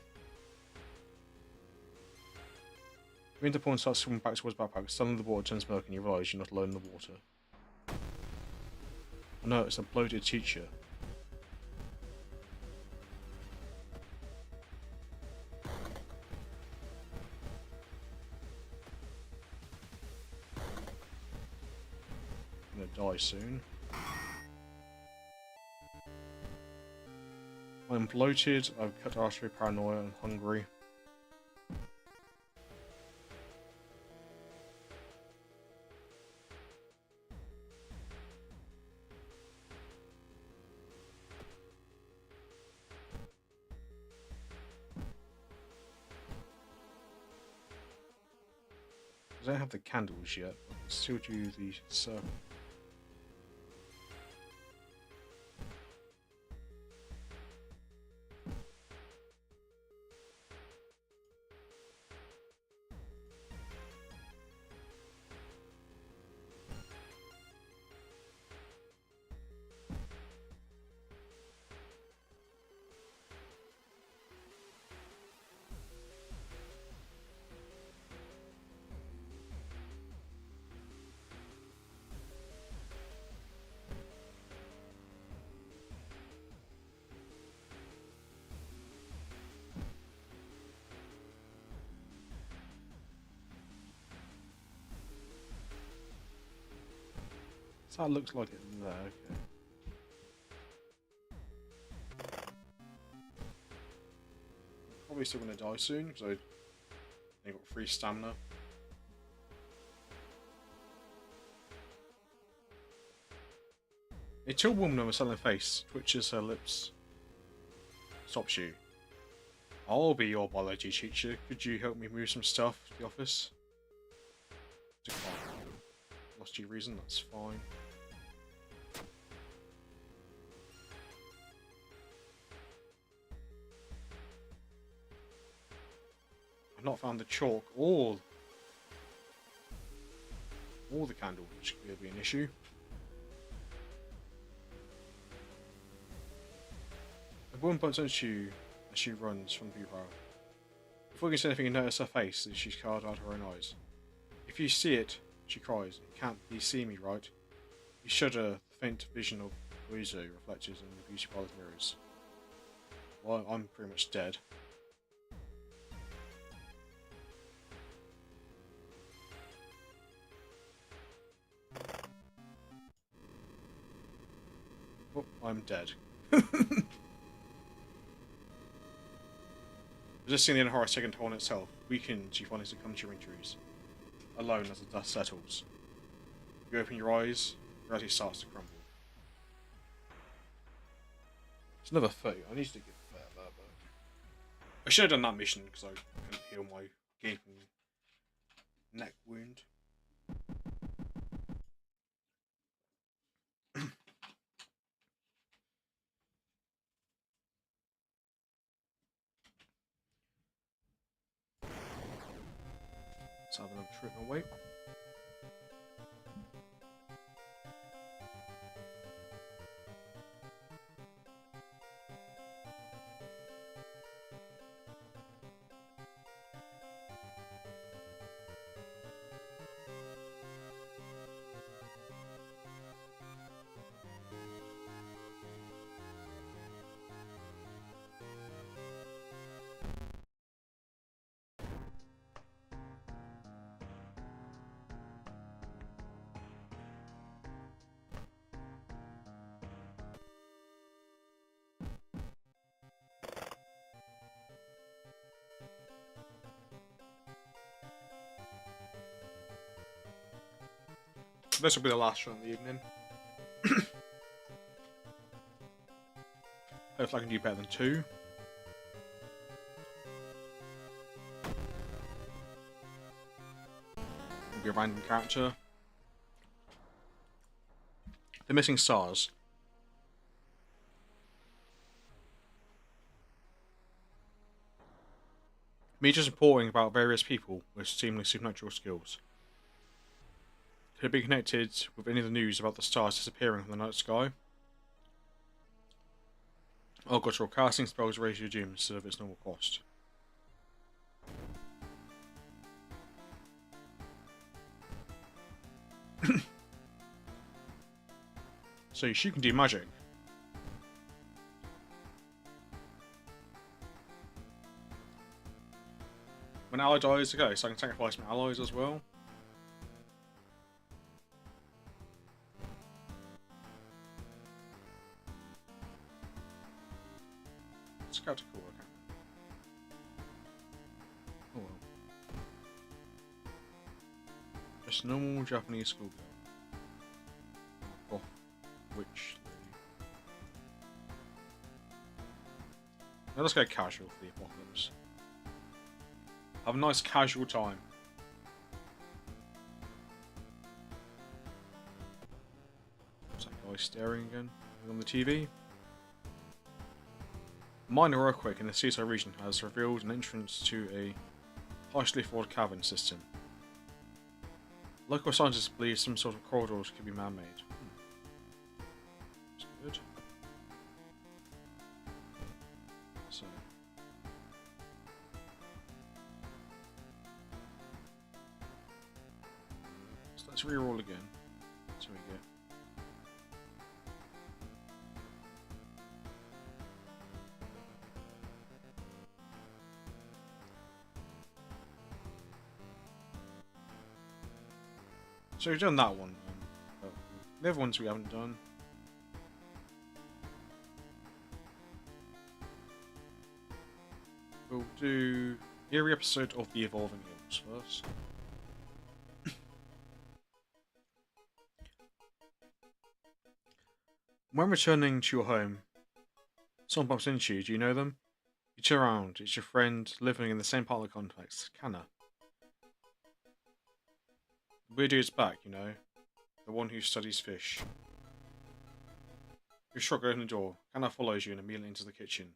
You enter the pool and start swimming back towards the backpack. Suddenly the water turns murky and you realise you're not alone in the water. Oh no, it's a bloated teacher. I'm gonna die soon. I'm bloated, I've cut artery, paranoia, and hungry. I don't have the candles yet, but I can still do the circle. So that looks like it there, okay. Probably still gonna die soon, because I've got 3 stamina. A tall woman with a sullen face twitches her lips. Stops you. I'll be your biology teacher. Could you help me move some stuff to the office? Decline. Lost your reason, that's fine. I've not found the chalk or the candle, which could be an issue. A woman bumps into you as she runs from the bureau. Before you can say anything, you notice her face as she's carved out her own eyes. If you see it, she cries, "You can't be see me, right?" You shudder, the faint vision of Louisa reflected in the beauty parlour mirrors. Well, I'm pretty much dead. I'm dead. Just seeing the horror taking toll on itself, weakened, you finally succumb to your injuries. Alone as the dust settles. You open your eyes, reality starts to crumble. It's another 30. I need to get better at that, but I should have done that mission because I couldn't heal my gaping neck wound. Let's have another treatment wait. This will be the last one of the evening. Hopefully I can do better than 2. Be a random character. The missing stars. Me just reporting about various people with seemingly supernatural skills. Could it be connected with any of the news about the stars disappearing from the night sky? Oh god, so casting spells raise your doom instead of its normal cost. So she can do magic. When an ally dies, okay, so I can sacrifice my allies as well. Scout cool, okay. Oh well. Just normal Japanese schoolgirl. Oh, which now let's go casual for the apocalypse. Have a nice casual time. Is that guy staring again on the TV? A minor earthquake in the seaside region has revealed an entrance to a partially flawed cavern system. Local scientists believe some sort of corridors could be man-made. That's good. So let's re-roll again. So we get. So we've done that one. But the other ones we haven't done. We'll do every episode of the Evolving Hills first. When returning to your home, someone bumps into you. Do you know them? You turn around. It's your friend living in the same part of the complex, Kana. The weird dude's back, you know. The one who studies fish. You shrug open the door. Kana follows you and immediately into the kitchen.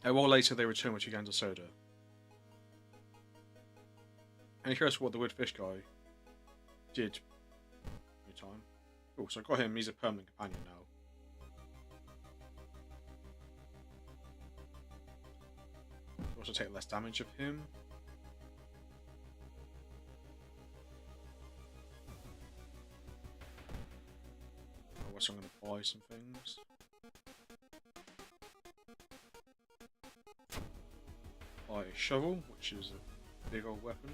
A while later, they return with 2 cans of soda. And you're curious what the weird fish guy did in your time. Cool, so I got him. He's a permanent companion now. Also take less damage of him. I guess I'm going to buy some things. Buy a shovel, which is a big old weapon.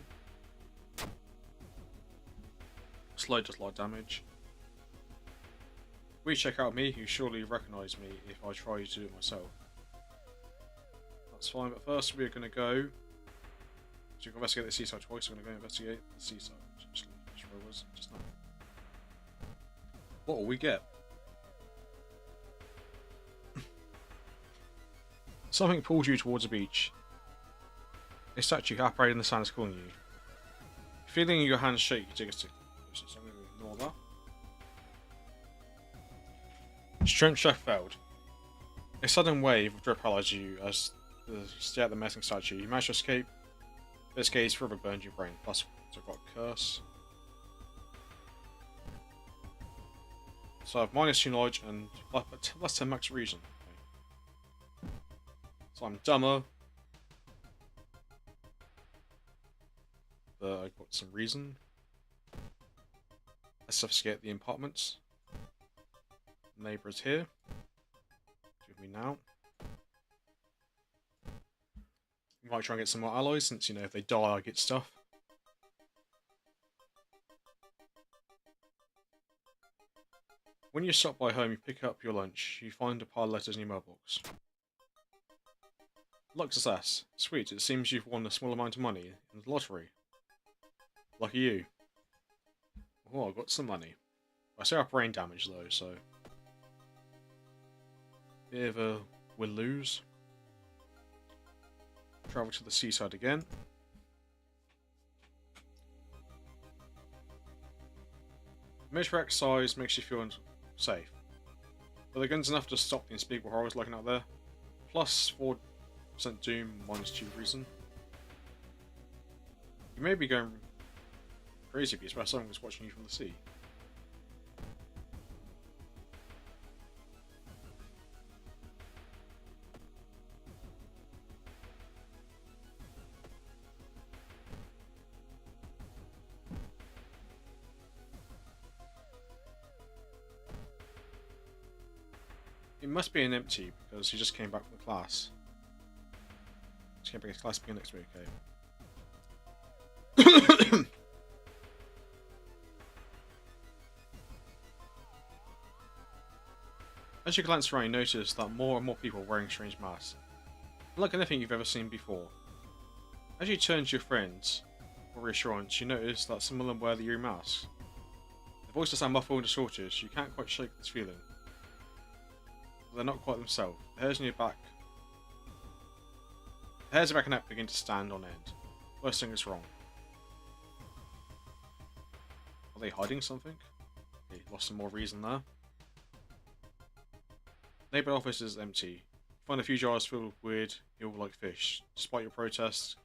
Slow just light damage. We check out me, you surely recognise me if I try to do it myself. That's fine, but first we're going to go to investigate the seaside twice. We're going to go investigate the seaside. Just where was it just now? What will we get? Something pulls you towards the beach. A statue apparated in the sand is calling you. Feeling your hands shake, you take a stick. So I'm going to ignore that. Strength check failed. A sudden wave of drip paralyzes you as you stare at the menacing statue. You manage to escape. This gaze forever burns your brain. Plus, I've got a curse. So I have -2 knowledge and less 10 max reason. Okay. So I'm dumber. But I've got some reason. Let's investigate the apartments. Neighbour is here. With me now. You might try and get some more alloys, since, you know, if they die, I get stuff. When you stop by home, you pick up your lunch. You find a pile of letters in your mailbox. Luck success. Sweet, it seems you've won a small amount of money in the lottery. Lucky you. Oh, I've got some money. I still have brain damage though, so... bit of a win-lose. Travel to the seaside again. Military exercise makes you feel safe. But the gun's enough to stop the unspeakable horrors lurking out there. Plus 4% doom, -2 reason. You may be going crazy if you expect someone was watching you from the sea. It must be an empty because he just came back from class. Just came back to class begin next week, okay. As you glance around, you notice that more and more people are wearing strange masks. Unlike anything you've ever seen before. As you turn to your friends for reassurance, you notice that some of them wear the eerie masks. The voices sound muffled and distorted, you can't quite shake this feeling. But they're not quite themselves. The hairs on your back... the hairs of your neck begin to stand on end. First thing is wrong. Are they hiding something? Okay, lost some more reason there. Neighbour office is empty. Find a few jars filled with weird, eel-like fish. Despite your protests,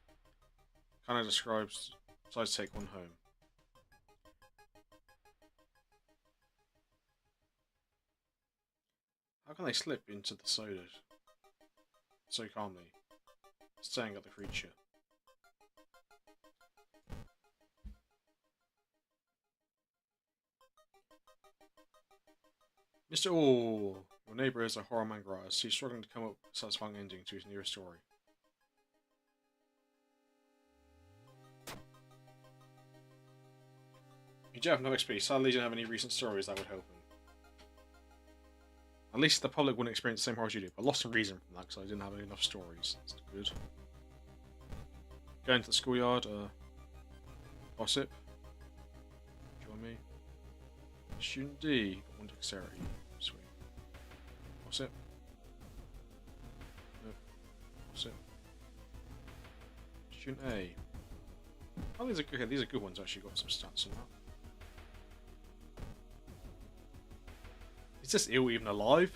kind of decides to take one home. How can they slip into the soda so calmly, staring at the creature? Mr. Oh, your neighbour is a horror manga artist. He's struggling to come up with a satisfying ending to his newest story. You do have no XP. Sadly, you don't have any recent stories that would help him. At least the public wouldn't experience the same horrors you do. I lost some reason from that because I didn't have enough stories. That's good. Going to the schoolyard. Gossip. Join me. Student D. Got 1 dexterity. Sweet. Gossip. Nope. Gossip. Student A. Oh, these are good. These are good ones. Actually, got some stats on that. Is this eel even alive?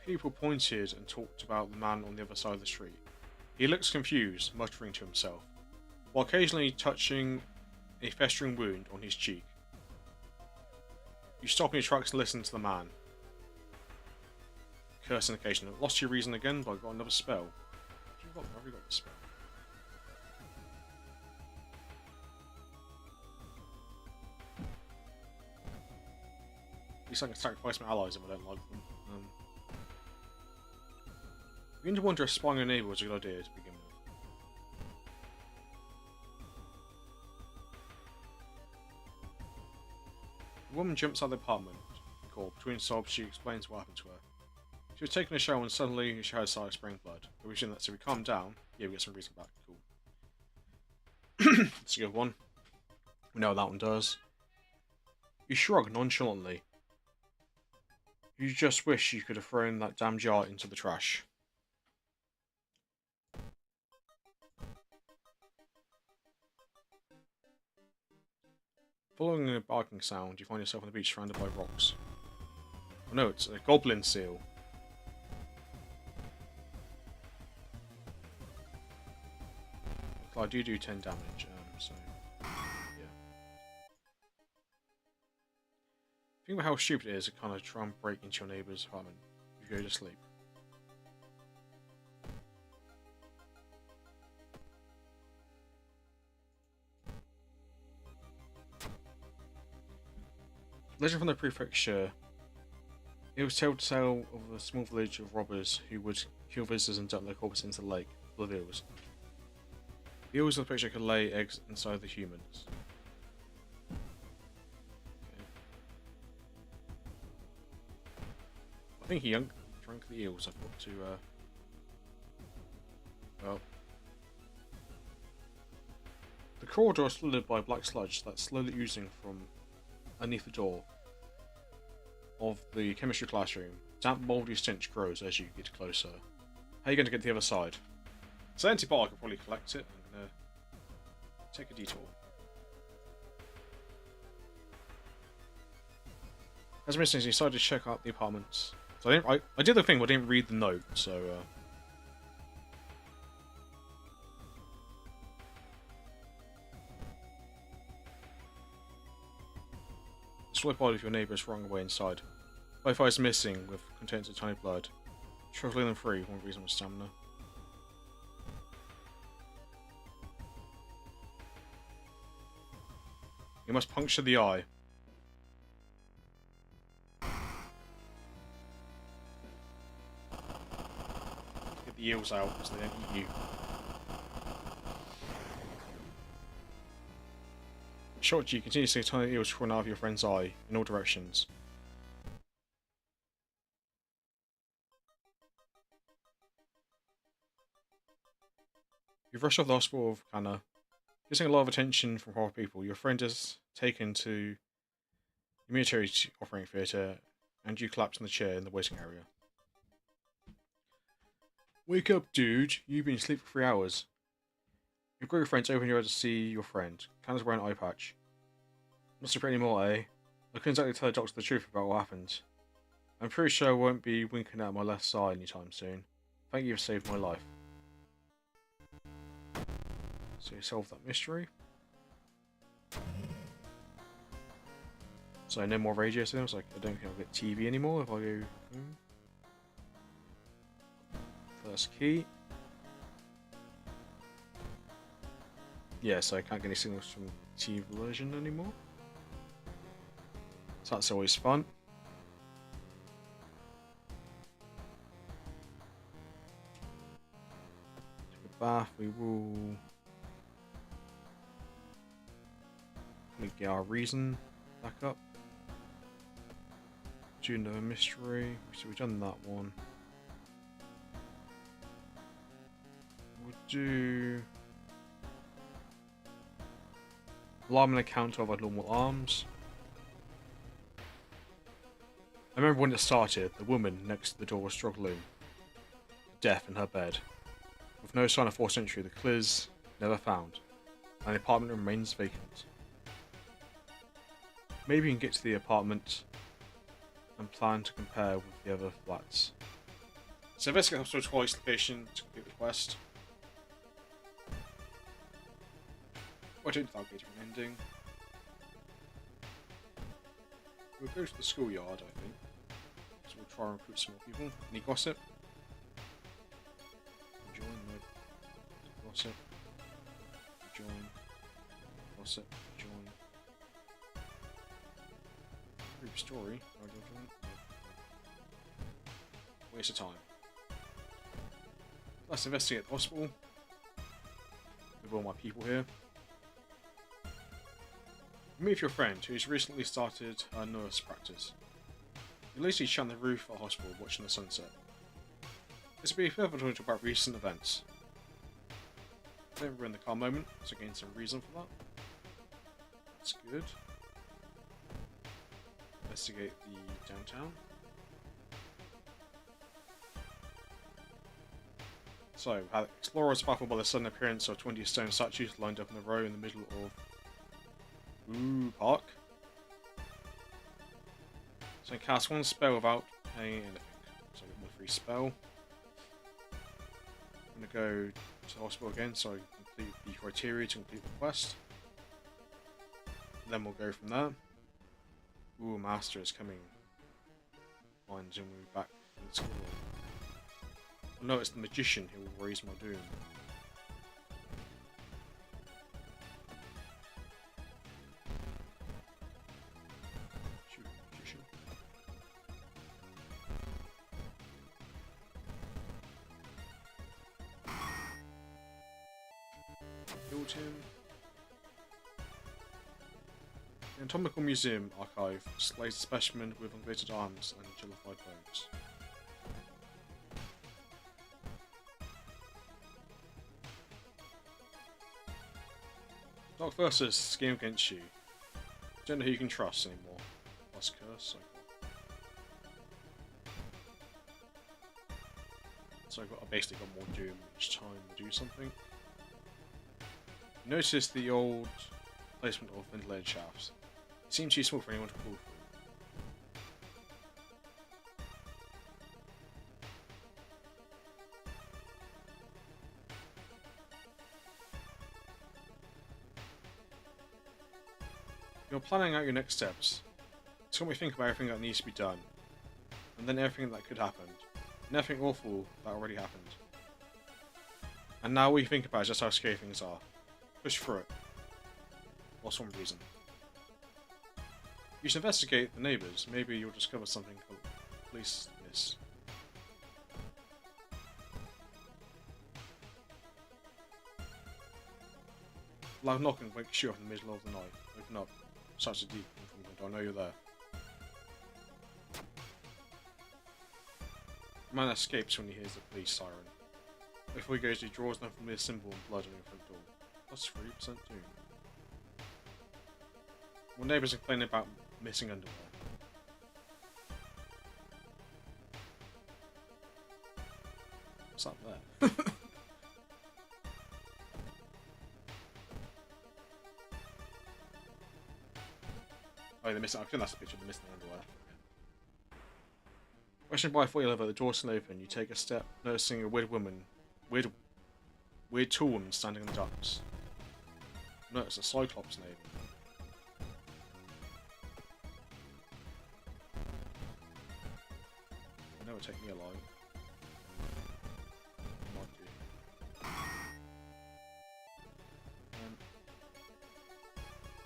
People pointed and talked about the man on the other side of the street. He looks confused, muttering to himself, while occasionally touching a festering wound on his cheek. You stop in your tracks and listen to the man. Curse indication. I've lost your reason again, but I've got another spell. Have you got the spell? At least I can sacrifice my allies if I don't like them. You begin to wonder if spying on your neighbour was a good idea to begin with. The woman jumps out of the apartment. Cool. Between sobs, she explains what happened to her. She was taking a shower and suddenly her shower started spraying blood. But we shouldn't, so we calm down. Yeah, we get some reason back. Cool. That's a good one. We know what that one does. You shrug nonchalantly. You just wish you could have thrown that damn jar into the trash. Following a barking sound, you find yourself on the beach surrounded by rocks. Oh no, it's a goblin seal. I do 10 damage, so yeah. Think about how stupid it is to kind of try and break into your neighbour's apartment if you go to sleep. Legend from the prefecture. It was told to tell of a small village of robbers who would kill visitors and dump their corpses into the lake full of eels. The eels of the picture could lay eggs inside the humans. Okay. I think he drank the eels. I've got to. Well. The corridor is flooded by black sludge that's slowly oozing from underneath the door of the chemistry classroom. Damp, mouldy stench grows as you get closer. How are you going to get to the other side? It's an antibiotic, I could probably collect it. I'm going to take a detour. As I mentioned, he decided to check out the apartments. So I did the thing, but I didn't read the note, so... Swipe body of your neighbours wrong away inside. Both eyes missing, with contents of tiny blood. Shuffling them free, one reasonable stamina. You must puncture the eye. Get the eels out, because they don't eat you. Shot you continue to see tiny eels crawling out of your friend's eye in all directions. You've rushed off the hospital of Kana. Getting a lot of attention from horror people, your friend is taken to the military operating theatre and you collapse in the chair in the waiting area. Wake up, dude. You've been asleep for 3 hours. Your group of friends open your eyes to see your friend. Kana's wearing an eye patch. Not sleep anymore, eh? I couldn't exactly tell the doctor the truth about what happened. I'm pretty sure I won't be winking out my left side anytime soon. Thank you for saving my life. So you solved that mystery. So no more radio signals, like I don't think I'll get TV anymore if I go home. First key. Yeah, so I can't get any signals from TV version anymore. So that's always fun. Take a bath, we will get our reason back up. Do another mystery. So we've done that one. We'll do alarm and account of abnormal arms. I remember when it started, the woman next to the door was struggling to death in her bed. With no sign of forced entry, the clues never found, and the apartment remains vacant. Maybe you can get to the apartment and plan to compare with the other flats. So investigate hospital twice location to complete the quest. I don't think that'll get to an ending. We'll go to the schoolyard, I think. So we'll try and recruit some more people. Any gossip? Join, no. Gossip. Join. Gossip. Join. Group story. Waste of time. Let's investigate the hospital. With all my people here. Meet your friend who's recently started her nurse practice. You later chat on the roof of the hospital watching the sunset. This will be further talk about recent events. Don't ruin the car moment, so gain some reason for that. That's good. Investigate the downtown. So, explorers baffled by the sudden appearance of 20 stone statues lined up in a row in the middle of park. So cast one spell without paying anything. So I get my free spell. I'm gonna go to the hospital again, so I can complete the criteria to complete the quest. Then we'll go from there. Ooh, Master is coming. Mine's gonna move back from the school. Oh, no, it's the magician who will raise my doom. Shoot, magician. Killed him. The Anatomical Museum archive displays a specimen with elongated arms and jellified bones. Dark Versus, scheme against you. Don't know who you can trust anymore. Plus curse, so I basically got more doom each time I do something. Notice the old placement of ventilated shafts. It seems too small for anyone to pull through. You're planning out your next steps. It's got me think about everything that needs to be done, and then everything that could happen, and everything awful that already happened. And now what you think about is just how scary things are. Push through it. For some reason. You should investigate the neighbours. Maybe you'll discover something police miss. Loud knocking wakes you up in the middle of the night. Open up. Such a deep improvement. I know you're there. The man escapes when he hears the police siren. Before he goes, he draws an unfamiliar symbol and blood on your front door. Plus 3% doom. More neighbours are complaining about missing underwear. What's up there? Oh, they're missing. I think that's the picture of the missing underwear. Rushing by 40 level, the door's still open. You take a step, noticing a weird tall woman standing in the darkness. Notice a Cyclops name. I know it'll take me alive. Might do.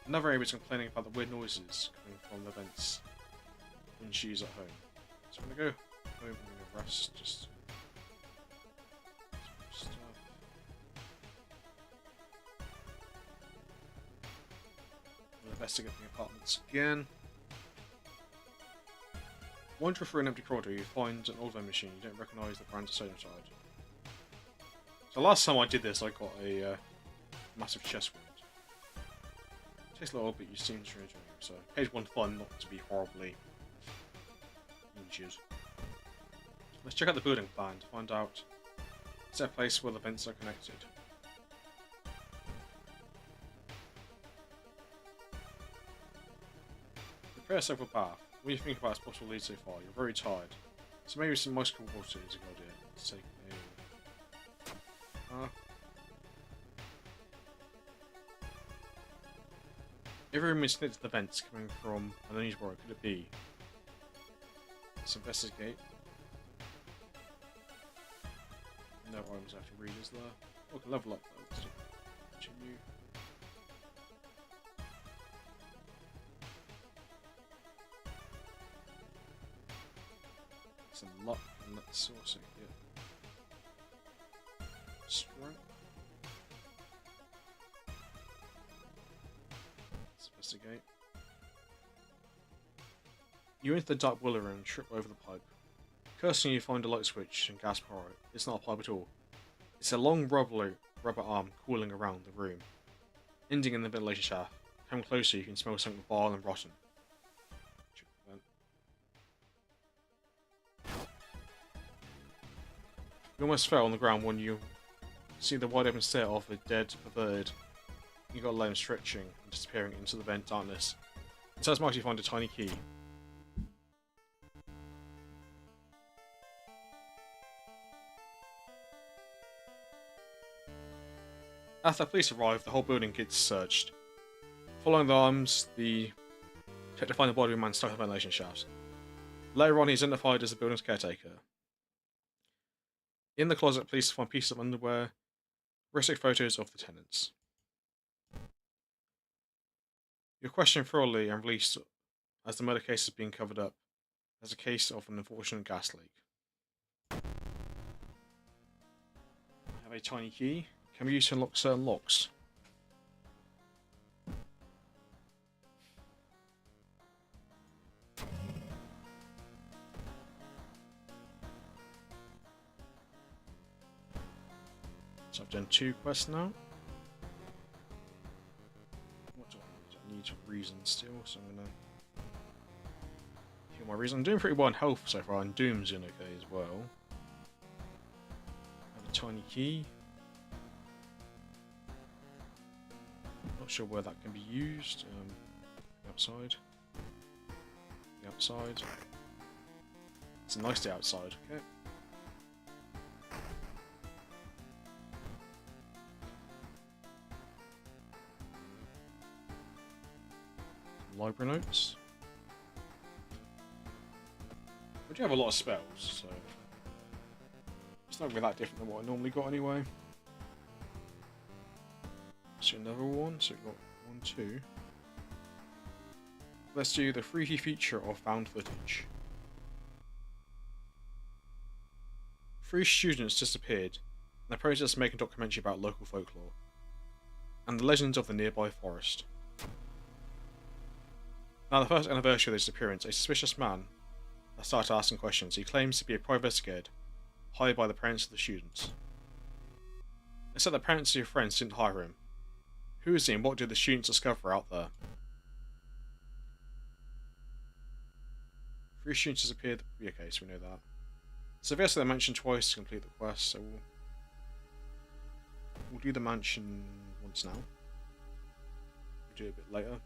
Another area is complaining about the weird noises coming from the vents when she's at home. So I'm gonna go home and rest, just some stuff. We'll investigate the apartments again. Wander through an empty corridor, you find an old vending machine. You don't recognise the brand inside. So last time I did this, I got a massive chest wound. Takes a little, but you seem to enjoy it. So page 1 fun, not to be horribly injured. Let's check out the building plan to find out is there a place where the vents are connected. Prepare yourself a bath. What do you think about this possible lead so far? You're very tired. So maybe some ice cold water is a good idea. Let's take a every room is connected to the vents coming from an unusual where could it be? Let's investigate. No items I have to read, is there? Oh, I can level up though. Let's continue. Some luck, and let's also get strength. Let's investigate. You enter the dark boiler room and trip over the pipe. Cursing, you find a light switch and gas power it. It's not a pipe at all. It's a long rubber arm cooling around the room, ending in the ventilation shaft. Come closer, you can smell something vile and rotten. Check the vent. You almost fell on the ground when you see the wide open stare of a dead, perverted. You got alone stretching and disappearing into the vent darkness. Inside Mark, you find a tiny key. After the police arrive, the whole building gets searched. Following the alarms, the detective finds the body of a man stuck in the ventilation shaft. Later on, he's identified as the building's caretaker. In the closet, police find pieces of underwear, realistic photos of the tenants. You're questioned thoroughly and released as the murder case is being covered up as a case of an unfortunate gas leak. I have a tiny key. Can be used to unlock certain locks. So I've done 2 quests now. What do I need? I need reason still, so I'm gonna heal my reason. I'm doing pretty well in health so far, and Doom's in okay as well. I have a tiny key. Not sure where that can be used. Outside. The outside. It's a nice day outside. Okay. Library notes. I do have a lot of spells, so it's not really that different than what I normally got anyway. So another one, so we've got 1, 2. Let's do the freaky feature of found footage. 3 students disappeared, and the process of making a documentary about local folklore and the legends of the nearby forest. Now, the first anniversary of their disappearance, a suspicious man has started asking questions. He claims to be a private investigator, hired by the parents of the students. They said the parents of your friends didn't hire him. Who is he and what did the students discover out there? 3 students disappeared. Okay, so we know that. So yes, they mentioned twice to complete the quest, so we'll do the mansion once now. We'll do it a bit later.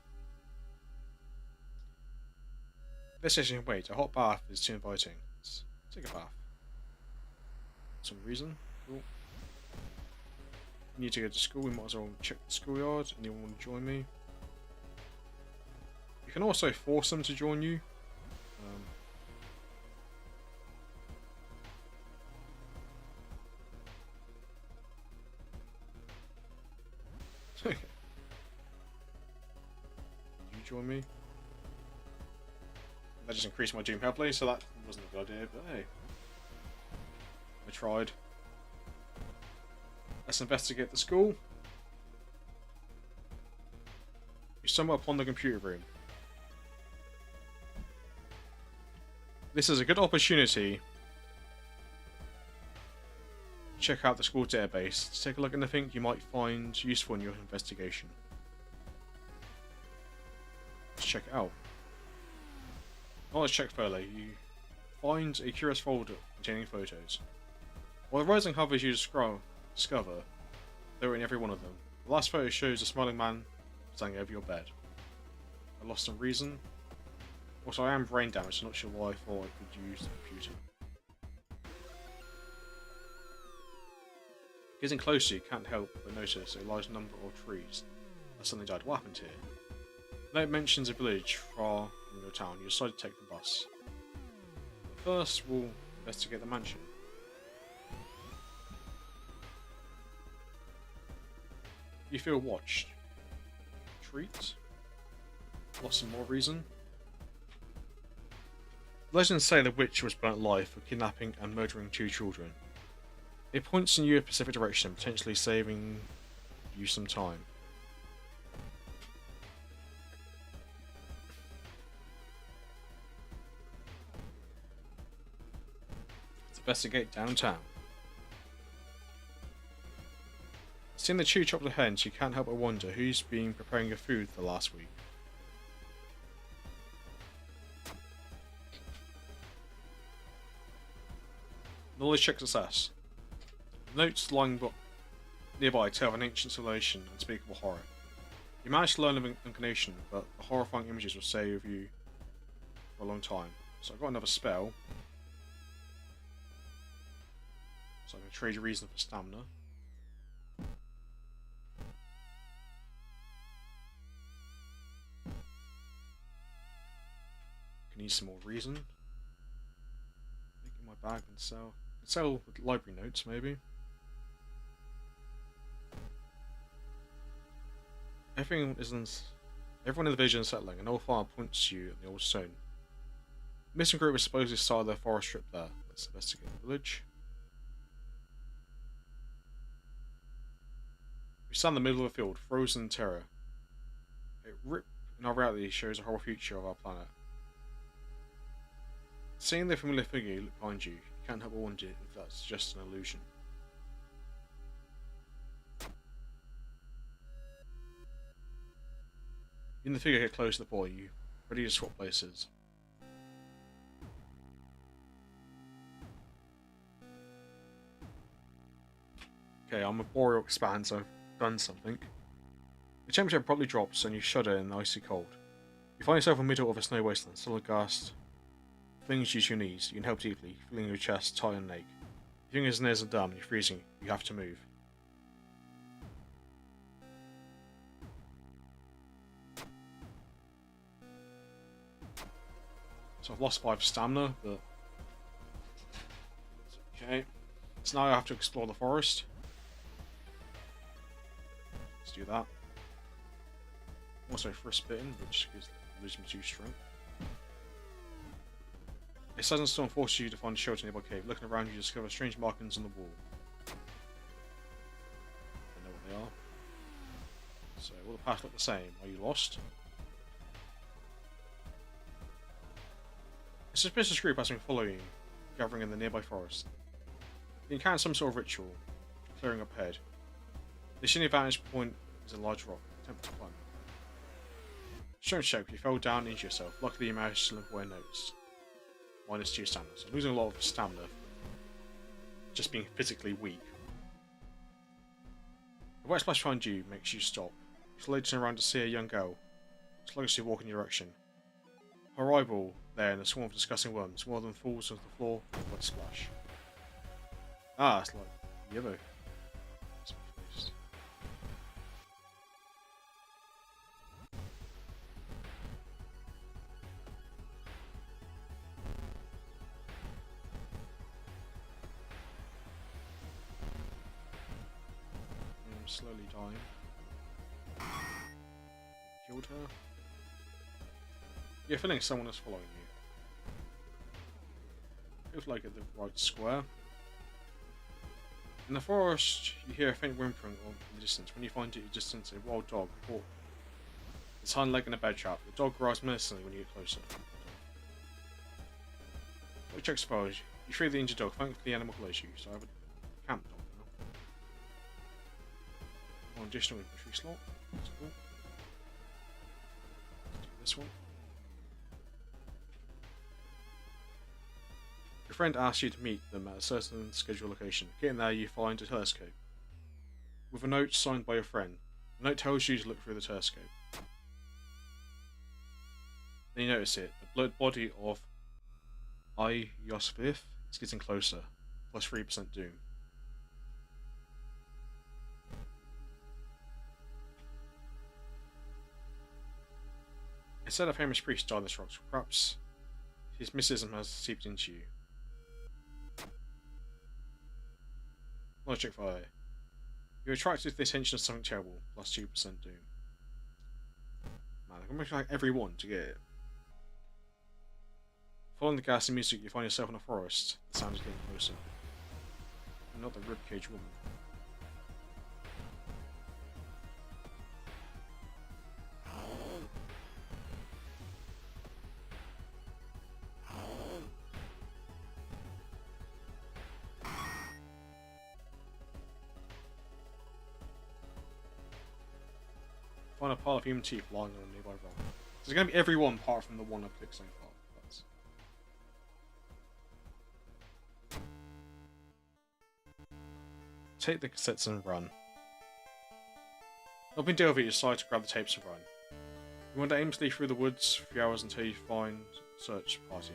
This station, wait, a hot bath is too inviting. Let's take a bath. For some reason. Cool. We need to go to school, we might as well check the schoolyard. Anyone want to join me? You can also force them to join you. You join me? That just increased my Doom health, so that wasn't a good idea, but hey. I tried. Let's investigate the school. You stumble upon the computer room. This is a good opportunity to check out the school database, to take a look at anything you might find useful in your investigation. Let's check it out. Let's check further. You find a curious folder containing photos. While the rising covers you discover, they were in every one of them. The last photo shows a smiling man standing over your bed. I lost some reason. Also, I am brain damaged, I'm not sure why I thought I could use the computer. Getting closer, you can't help but notice a large number of trees that suddenly died. What happened here? The note mentions a village far from your town. You decide to take the bus. But first, we'll investigate the mansion. You feel watched. Treat? Lost some more reason? Legends say the witch was burnt alive for kidnapping and murdering 2 children. It points in you a specific direction, potentially saving you some time. Investigate downtown. Seeing the two chocolate hens, you can't help but wonder who's been preparing your food the last week. Knowledge check success. Notes lying nearby tell of an ancient civilization and unspeakable horror. You managed to learn of inclination, but the horrifying images will stay with you for a long time. So I've got another spell. So I'm going to trade your reason for stamina. Can use some more reason. Make it in my bag and sell. Sell with library notes, maybe. Everyone in the vision is settling, and old fire points to you at the old stone. The missing group was supposedly started their forest trip there. Let's investigate the village. We stand in the middle of the field, frozen in terror. A rip in our reality shows a horrible future of our planet. Seeing the familiar figure look behind you, you can't help but wonder if that's just an illusion. In the figure get close to the boy, you ready to swap places. Okay, I'm a boreal expand, so I've done something. The temperature probably drops and you shudder in the icy cold. You find yourself in the middle of a snow wasteland, still aghast. Flings you to your knees. You can help deeply, feeling your chest tight and ache. Your fingers and nails are dumb, you're freezing, you have to move. So I've lost 5 stamina, but it's okay. So now I have to explore the forest. Let's do that. Also frostbitten, which loses me 2 strength. A sudden storm forces you to find a shelter in a nearby cave. Looking around, you discover strange markings on the wall. I know what they are. So, all the paths look the same. Are you lost? A suspicious group has been following you, gathering in the nearby forest. You encounter some sort of ritual, clearing up ahead. The shiny vantage point is a large rock, attempt to climb. Strength check, you fell down and injured yourself. Luckily, you managed to live away notes. -2 stamina, so I'm losing a lot of stamina. Just being physically weak. The wet splash behind you makes you stop. You slowly turn around to see a young girl, sluggishly walking in your direction. Her rival there in a swarm of disgusting worms, one of them falls onto the floor with a wet splash. Ah, it's like yellow. Slowly dying. Killed her. You're feeling someone is following you. Feels like at the right square. In the forest, you hear a faint whimpering in the distance. When you find it in the distance, a wild dog caught its hind leg in a bear trap. The dog growls menacingly when you get closer. Which expose, you free the injured dog. Thankfully, the animal follows you, so I have a camp dog. One additional infantry slot. That's cool. Do this one. Your friend asks you to meet them at a certain scheduled location. Getting there, you find a telescope with a note signed by your friend. The note tells you to look through the telescope. Then you notice it. The blood body of I Yosvith is getting closer. Plus 3% doom. Instead of famous priest died in this rock, perhaps his mysticism has seeped into you. Logic fire. You're attracted to the attention of something terrible, plus 2% doom. Man, I can make like every one to get it. Following the ghastly music, you find yourself in a forest. The sound is getting closer. And not the ribcage woman. find a pile of human teeth lying on a nearby rock. So there's going to be every one apart from the one I've picked so far. That's... Take the cassettes and run. Up in Delphi, you decide to grab the tapes and run. You wander aimlessly through the woods for 3 hours until you find a search party.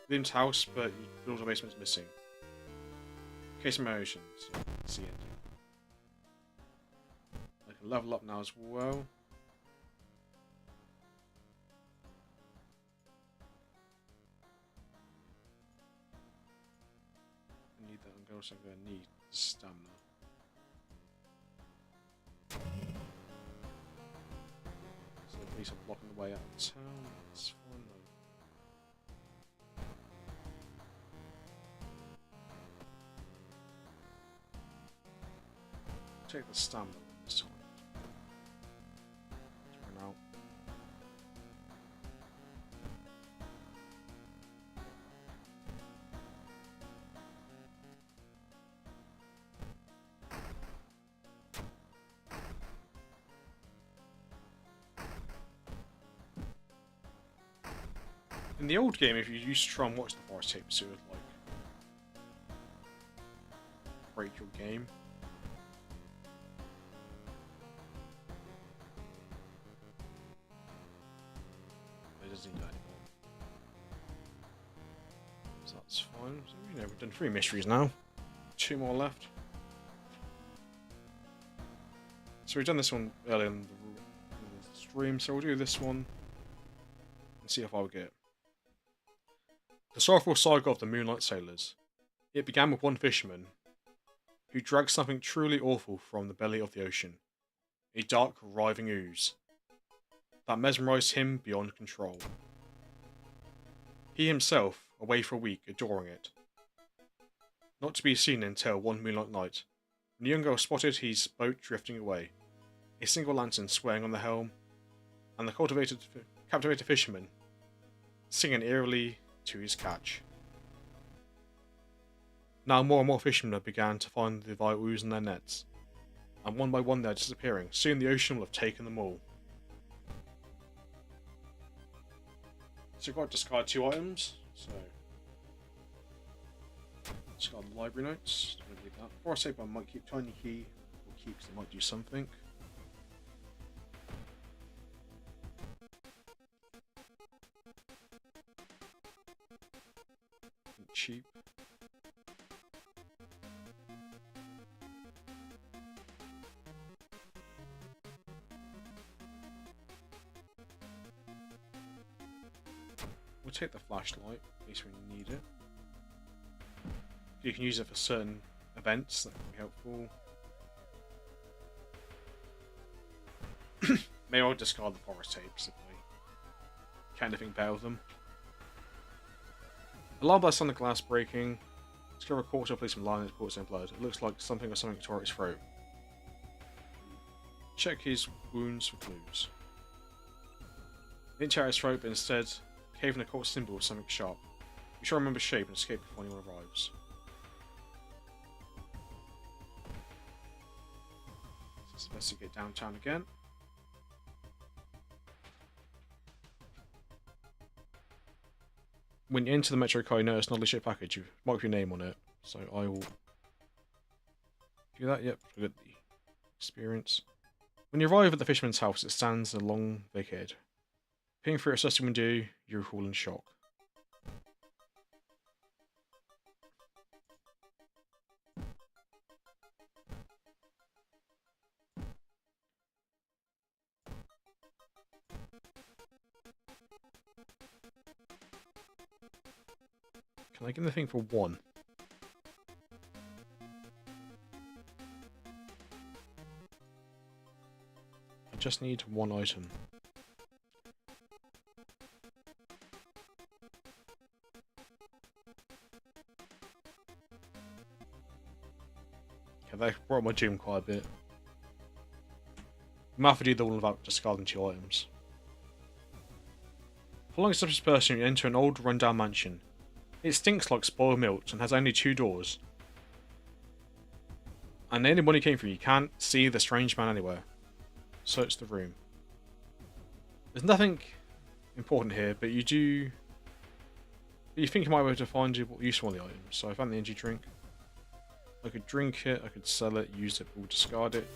William's house, but all the basement's missing. Case of motions. See ending. I can level up now as well. I need that. I'm also going to need stamina. So the police are blocking the way out of town. That's fine though. Take the stamina this time. Turn out. In the old game, if you used to try and watch the forest tapes, it would like break your game. It doesn't need that anymore. So that's fine. So, you know, we've done 3 mysteries now. 2 more left. So we've done this one earlier in the stream, so we'll do this one and see how far we get. The sorrowful saga of the Moonlight Sailors. It began with one fisherman who dragged something truly awful from the belly of the ocean. A dark, writhing ooze that mesmerized him beyond control. He himself, away for a week, adoring it. Not to be seen until one moonlight night, when the young girl spotted his boat drifting away, a single lantern swaying on the helm, and the captivated fisherman singing eerily to his catch. Now more and more fishermen began to find the vile ooze in their nets, and one by one they are disappearing. Soon the ocean will have taken them all. So we've got to discard 2 items, so discard the library notes, don't need that. Before I save, I might keep Tiny Key, or keep because they might do something. Cheap. We'll take the flashlight in case we need it. You can use it for certain events, that can be helpful. Maybe I'll discard the forest tapes if I can't anything better with them. Alarmed by sonic glass breaking, discover a corpse or policeman lying in its corpse in blood. It looks like something or something tore its throat. Check his wounds for clues. It didn't tear his throat, but instead cave in a corpse symbol with something sharp. Be sure to remember shape and escape before anyone arrives. So let's investigate downtown again. When you enter the metro car, you notice an oddly shaped package. You mark your name on it. So I will do that. Yep, I got the experience. When you arrive at the fisherman's house, it stands in a long vacated. Peering through a dusty window, you recall in shock. Can I give the thing for 1? I just need 1 item. Okay, that brought my gym quite a bit. I'm have to do the one without discarding 2 items. Following a suspicious person, you enter an old rundown mansion. It stinks like spoiled milk and has only 2 doors. And anyone who came through, you can't see the strange man anywhere. Search the room. There's nothing important here, but you think you might be able to find you useful on the items. So I found the energy drink. I could drink it, I could sell it, use it, or discard it.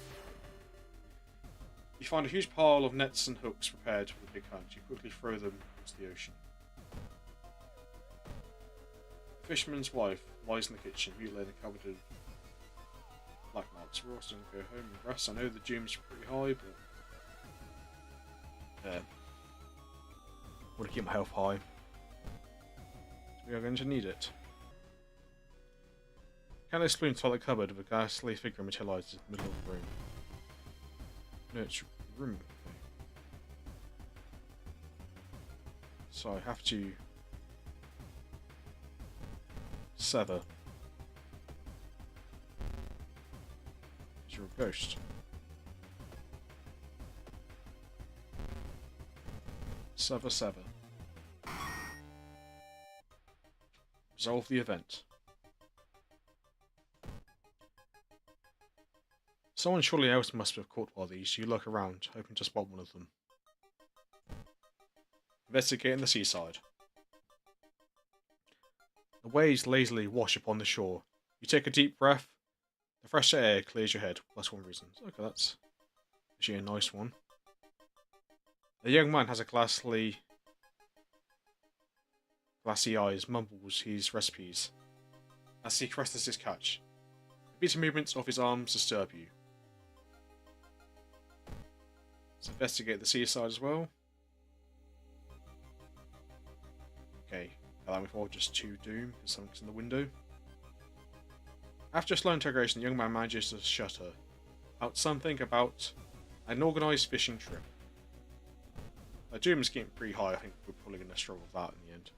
You find a huge pile of nets and hooks prepared for the big hunt. You quickly throw them into the ocean. The fisherman's wife lies in the kitchen, mutilated and covered in black marks. We're also going to go home and rest. I know the doom's pretty high, but I want to keep my health high. So we are going to need it. Candace flew into the cupboard with a ghastly figure materialized in the middle of the room. No, it's room. Okay. So I have to sever. You're a ghost. Sever. Resolve the event. Someone surely else must have caught one of these. You look around, hoping to spot one of them. Investigating the seaside. The waves lazily wash upon the shore. You take a deep breath. The fresh air clears your head. That's one reason. Okay, that's actually a nice one. The young man has a glassy eyes, mumbles his recipes as he caresses his catch. The beating movements of his arms disturb you. Let's investigate the seaside as well. Okay, allow me for just 2 doom because something's in the window. After a slow interrogation, the young man manages to shudder out something about an organised fishing trip. The doom is getting pretty high. I think we're probably going to struggle with that in the end.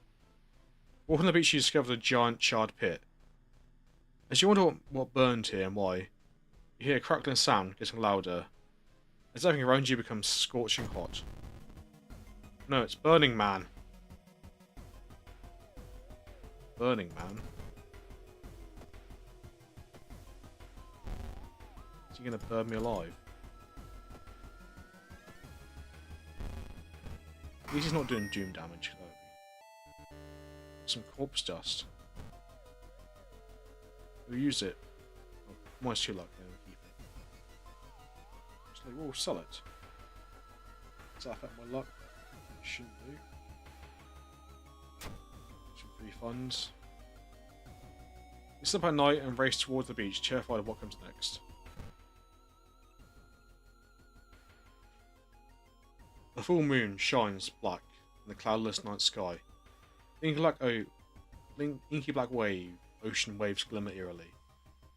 Walking the beach, you discover a giant charred pit. As you wonder what burned here and why, you hear a crackling sound getting louder as everything around you becomes scorching hot. No, it's Burning Man. Burning Man? Is he going to burn me alive? At least he's not doing doom damage, though. Some corpse dust. We'll use it. Oh, minus 2 luck, then we'll keep it. Actually, we'll sell it. Does that affect my luck? It shouldn't do. Some free funds. You sleep at night and race towards the beach, terrified of what comes next. The full moon shines black in the cloudless night sky. Inky black ocean waves glimmer eerily.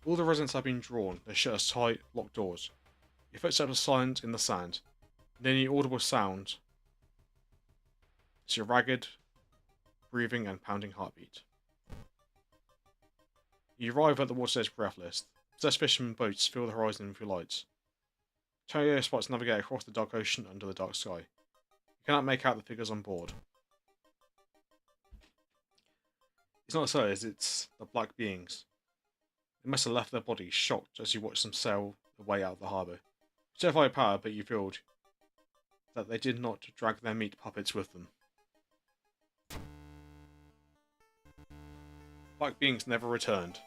All the residents have been drawn, their shutters tight, locked doors. Your footsteps are silent in the sand. And any audible sound is your ragged breathing and pounding heartbeat. You arrive at the water's edge breathless. Possessed fishermen boats fill the horizon with your lights. Chariot spots navigate across the dark ocean under the dark sky. You cannot make out the figures on board. It's not the sailors, it's the black beings. They must have left their bodies shocked as you watch them sail away out of the harbour. Terrified power, but you feel that they did not drag their meat puppets with them. Black beings never returned.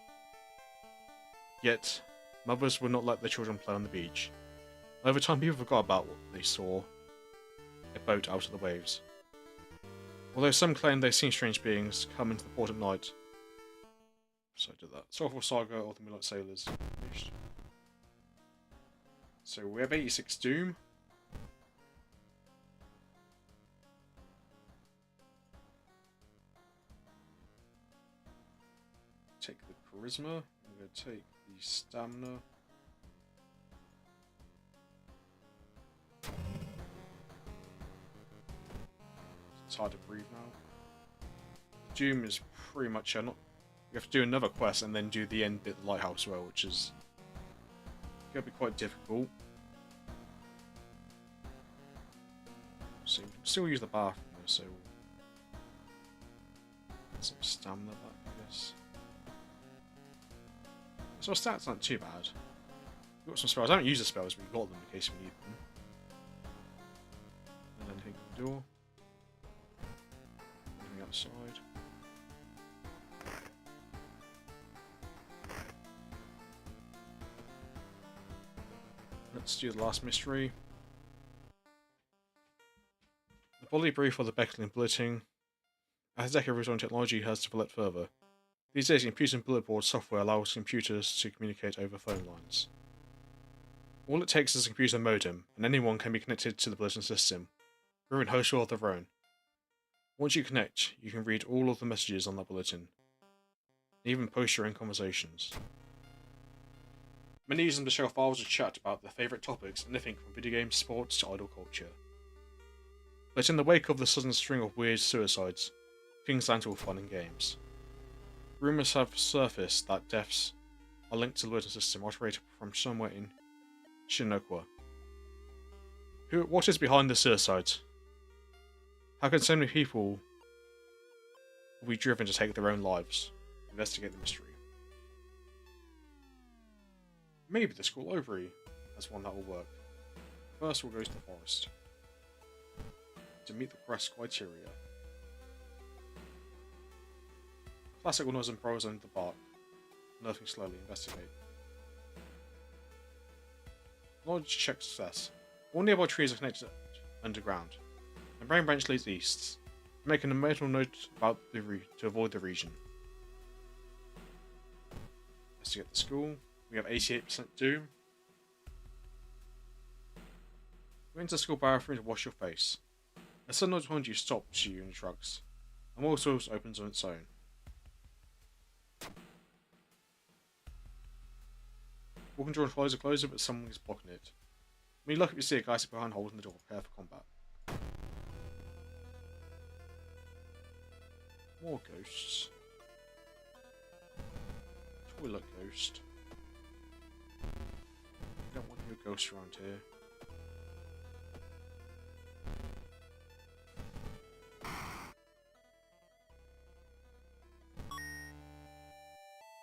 Yet, mothers would not let their children play on the beach. Over time, people forgot about what they saw. A boat out of the waves. Although some claim they've seen strange beings come into the port at night. So I did that. Soulful Saga of the Midnight Sailors. Finished. So we have 86 doom. Take the charisma. I'm going to take the stamina. It's hard to breathe now. Doom is pretty much not. You have to do another quest and then do the end bit, the lighthouse as well, which is going to be quite difficult. So you can still use the bathroom though, so some stamina back, I guess. So our stats aren't too bad. We've got some spells. I don't use the spells, but we've got them in case we need them. the door. Anything outside? Let's do the last mystery. The body brief of the Beckley bulletin. As the decade of technology has developed further, these days computer and bullet board software allows computers to communicate over phone lines. All it takes is a computer modem, and anyone can be connected to the bulletin system, or even host all of their own. Once you connect, you can read all of the messages on that bulletin, and even post your own conversations. Many use them to share files or chat about their favourite topics, anything from video games, sports to idol culture. But in the wake of the sudden string of weird suicides, things aren't all fun and games. Rumours have surfaced that deaths are linked to the bulletin system operated from somewhere in Shinokwa. What is behind the suicides? How can so many people be driven to take their own lives? Investigate the mystery. Maybe the school library has one that will work. First we'll go to the forest. To meet the quest criteria. Classic organism burrows under the bark. Unearthing slowly. Investigate. Knowledge check success. All nearby trees are connected underground. The main branch leads east. Making a mental note about the to avoid the region. Investigate the school. We have 88% Doom. Go into the school bathroom to wash your face. A sudden noise behind you stops you and shrugs. A more source opens on its own. Walking door flies are closer, but someone is blocking it. When you look up, you see a guy sit behind holding the door, prepare for combat. More ghosts. Toilet ghost. We don't want no ghosts around here.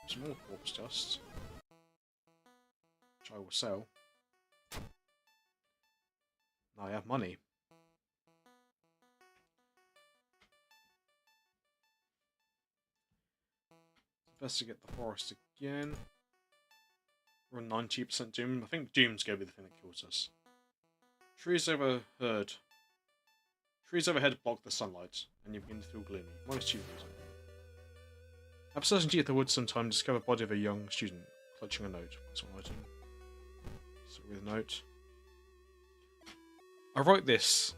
Some more corpse dust, which I will sell. Now I have money. Investigate the forest again. We're on 90% Doom. I think Doom's going to be the thing that kills us. Trees overhead block the sunlight, and you begin to feel gloomy. Minus 2 reason. After searching deep the woods sometime, discover the body of a young student clutching a note. That's what I'm writing. So with a note. I write this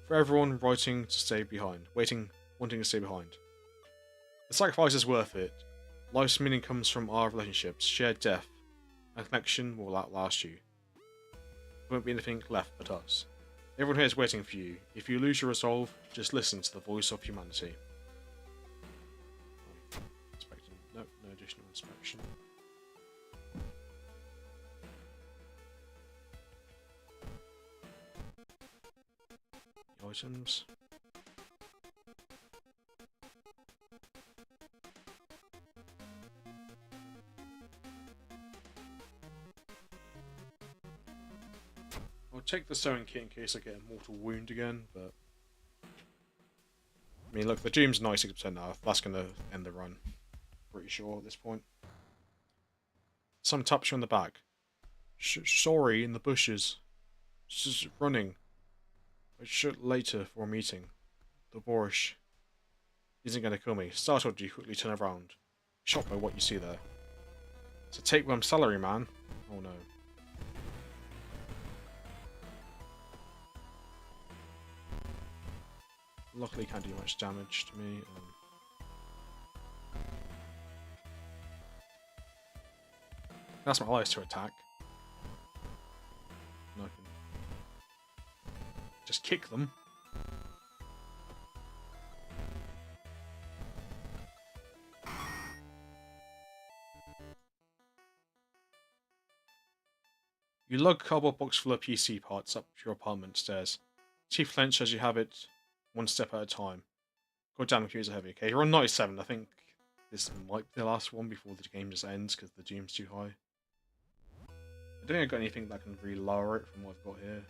for everyone wanting to stay behind. Wanting to stay behind. The sacrifice is worth it. Life's meaning comes from our relationships. Shared death. A connection will outlast you. There won't be anything left but us. Everyone here is waiting for you. If you lose your resolve, just listen to the voice of humanity. Nope, no additional inspection. Items. I'll take the sewing kit in case I get a mortal wound again, but I mean, look, the Doom's 96% now. That's going to end the run. Pretty sure at this point. Some taps you on the back. Sorry, in the bushes. Just running. I should later for a meeting. The Borscht isn't going to kill me. Startled, you quickly turn around. Shocked by what you see there. It's a tapeworm salary, man. Oh no. Luckily can't do much damage to me. That's my allies to attack. And I can just kick them. You lug a cardboard box full of PC parts up your apartment stairs. Teeth clench as you have it, one step at a time. God damn, the computers are heavy. Okay, you're on 97. I think this might be the last one before the game just ends because the Doom's too high. I don't think I've got anything that can really lower it from what I've got here.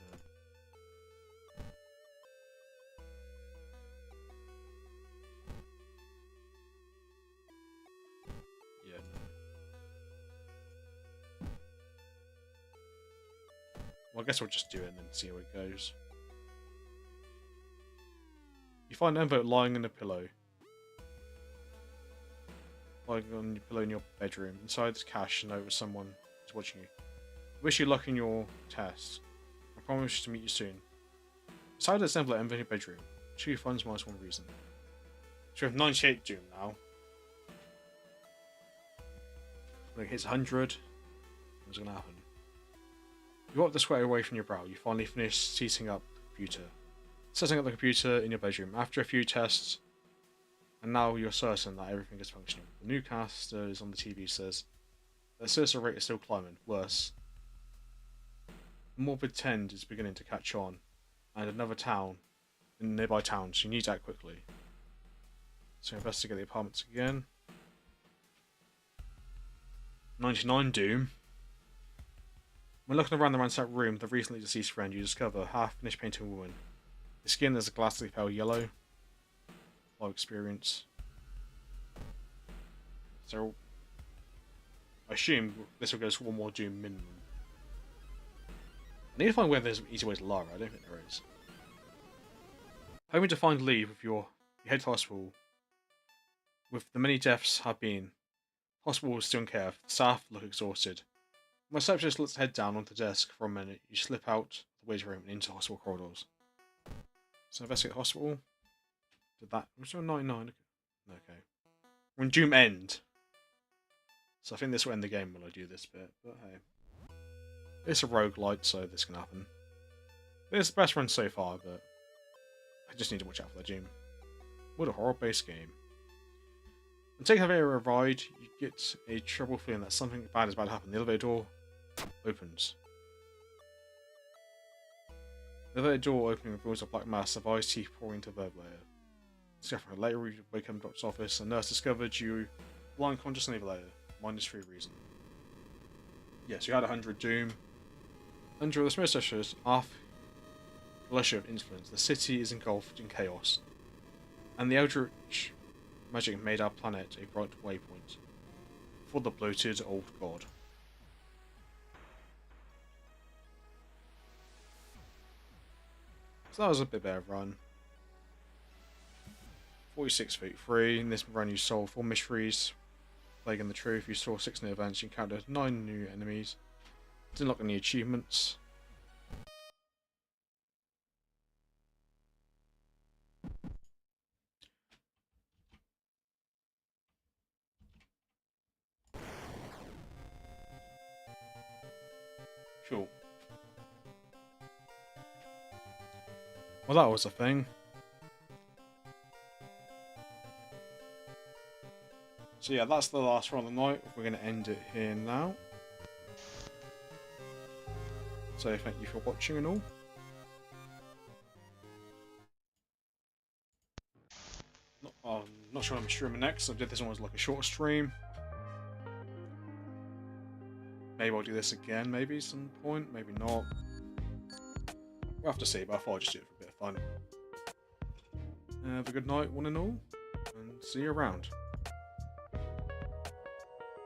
Well, I guess we'll just do it and then see how it goes. You find an envelope lying in a pillow. Lying on your pillow in your bedroom. Inside is cash and note with someone is watching you. Wish you luck in your test. I promise to meet you soon. Inside this envelope in your bedroom. 2 funds minus 1 reason. So we have 98 Doom now. When it hits 100, what's going to happen? You wipe the sweat away from your brow. You finally finish setting up the computer. Setting up the computer in your bedroom. After a few tests, and now you're certain that everything is functioning. The newscaster is on the TV says the suicide rate is still climbing. Worse. The morbid trend is beginning to catch on, and another town, in nearby towns, so you need to act quickly. So investigate the apartments again. 99 Doom. When looking around the ransacked room of the recently deceased friend, you discover a half-finished painting woman. The skin is a ghastly pale yellow. Low experience. So, I assume this will go to 1 more Doom minimum. I need to find where there's an easy way to Lara. I don't think there is. Hoping to find leave with you head to hospital. With the many deaths have been, hospital is still in care. The staff look exhausted. My receptionist lets head down onto the desk for a minute. You slip out the waiting room and into hospital corridors. So investigate hospital. Did that? Was there 99? Okay. When Doom end. So I think this will end the game when I do this bit, but hey. It's a roguelite, so this can happen. It's the best run so far, but I just need to watch out for that Doom. What a horror-based game. When taking a very ride, you get a trouble feeling that something bad is about to happen. The elevator door opens. The elevator door opening reveals a black mass of ice teeth pouring into the verb layer. Discovering later, you wake up in the doctor's office. A nurse discovered you lying unconscious in the elevator. -3 reason. Yes, you had 100 Doom. Under the smoke sessions, off militia of influence, the city is engulfed in chaos, and the Eldritch magic made our planet a bright waypoint for the bloated old god. So that was a bit better run. 46 feet free. In this run you solved 4 mysteries plaguing the truth. You saw 6 new events. You encountered 9 new enemies. Didn't unlock any achievements. Cool. Well, that was a thing. So yeah, that's the last one of the night. We're going to end it here now. So thank you for watching and all. Not sure I'm streaming next. I did this one as like a short stream. Maybe I'll do this again, maybe some point, maybe not. We'll have to see, but I thought I'd just do it for a bit of fun. Have a good night, one and all, and see you around.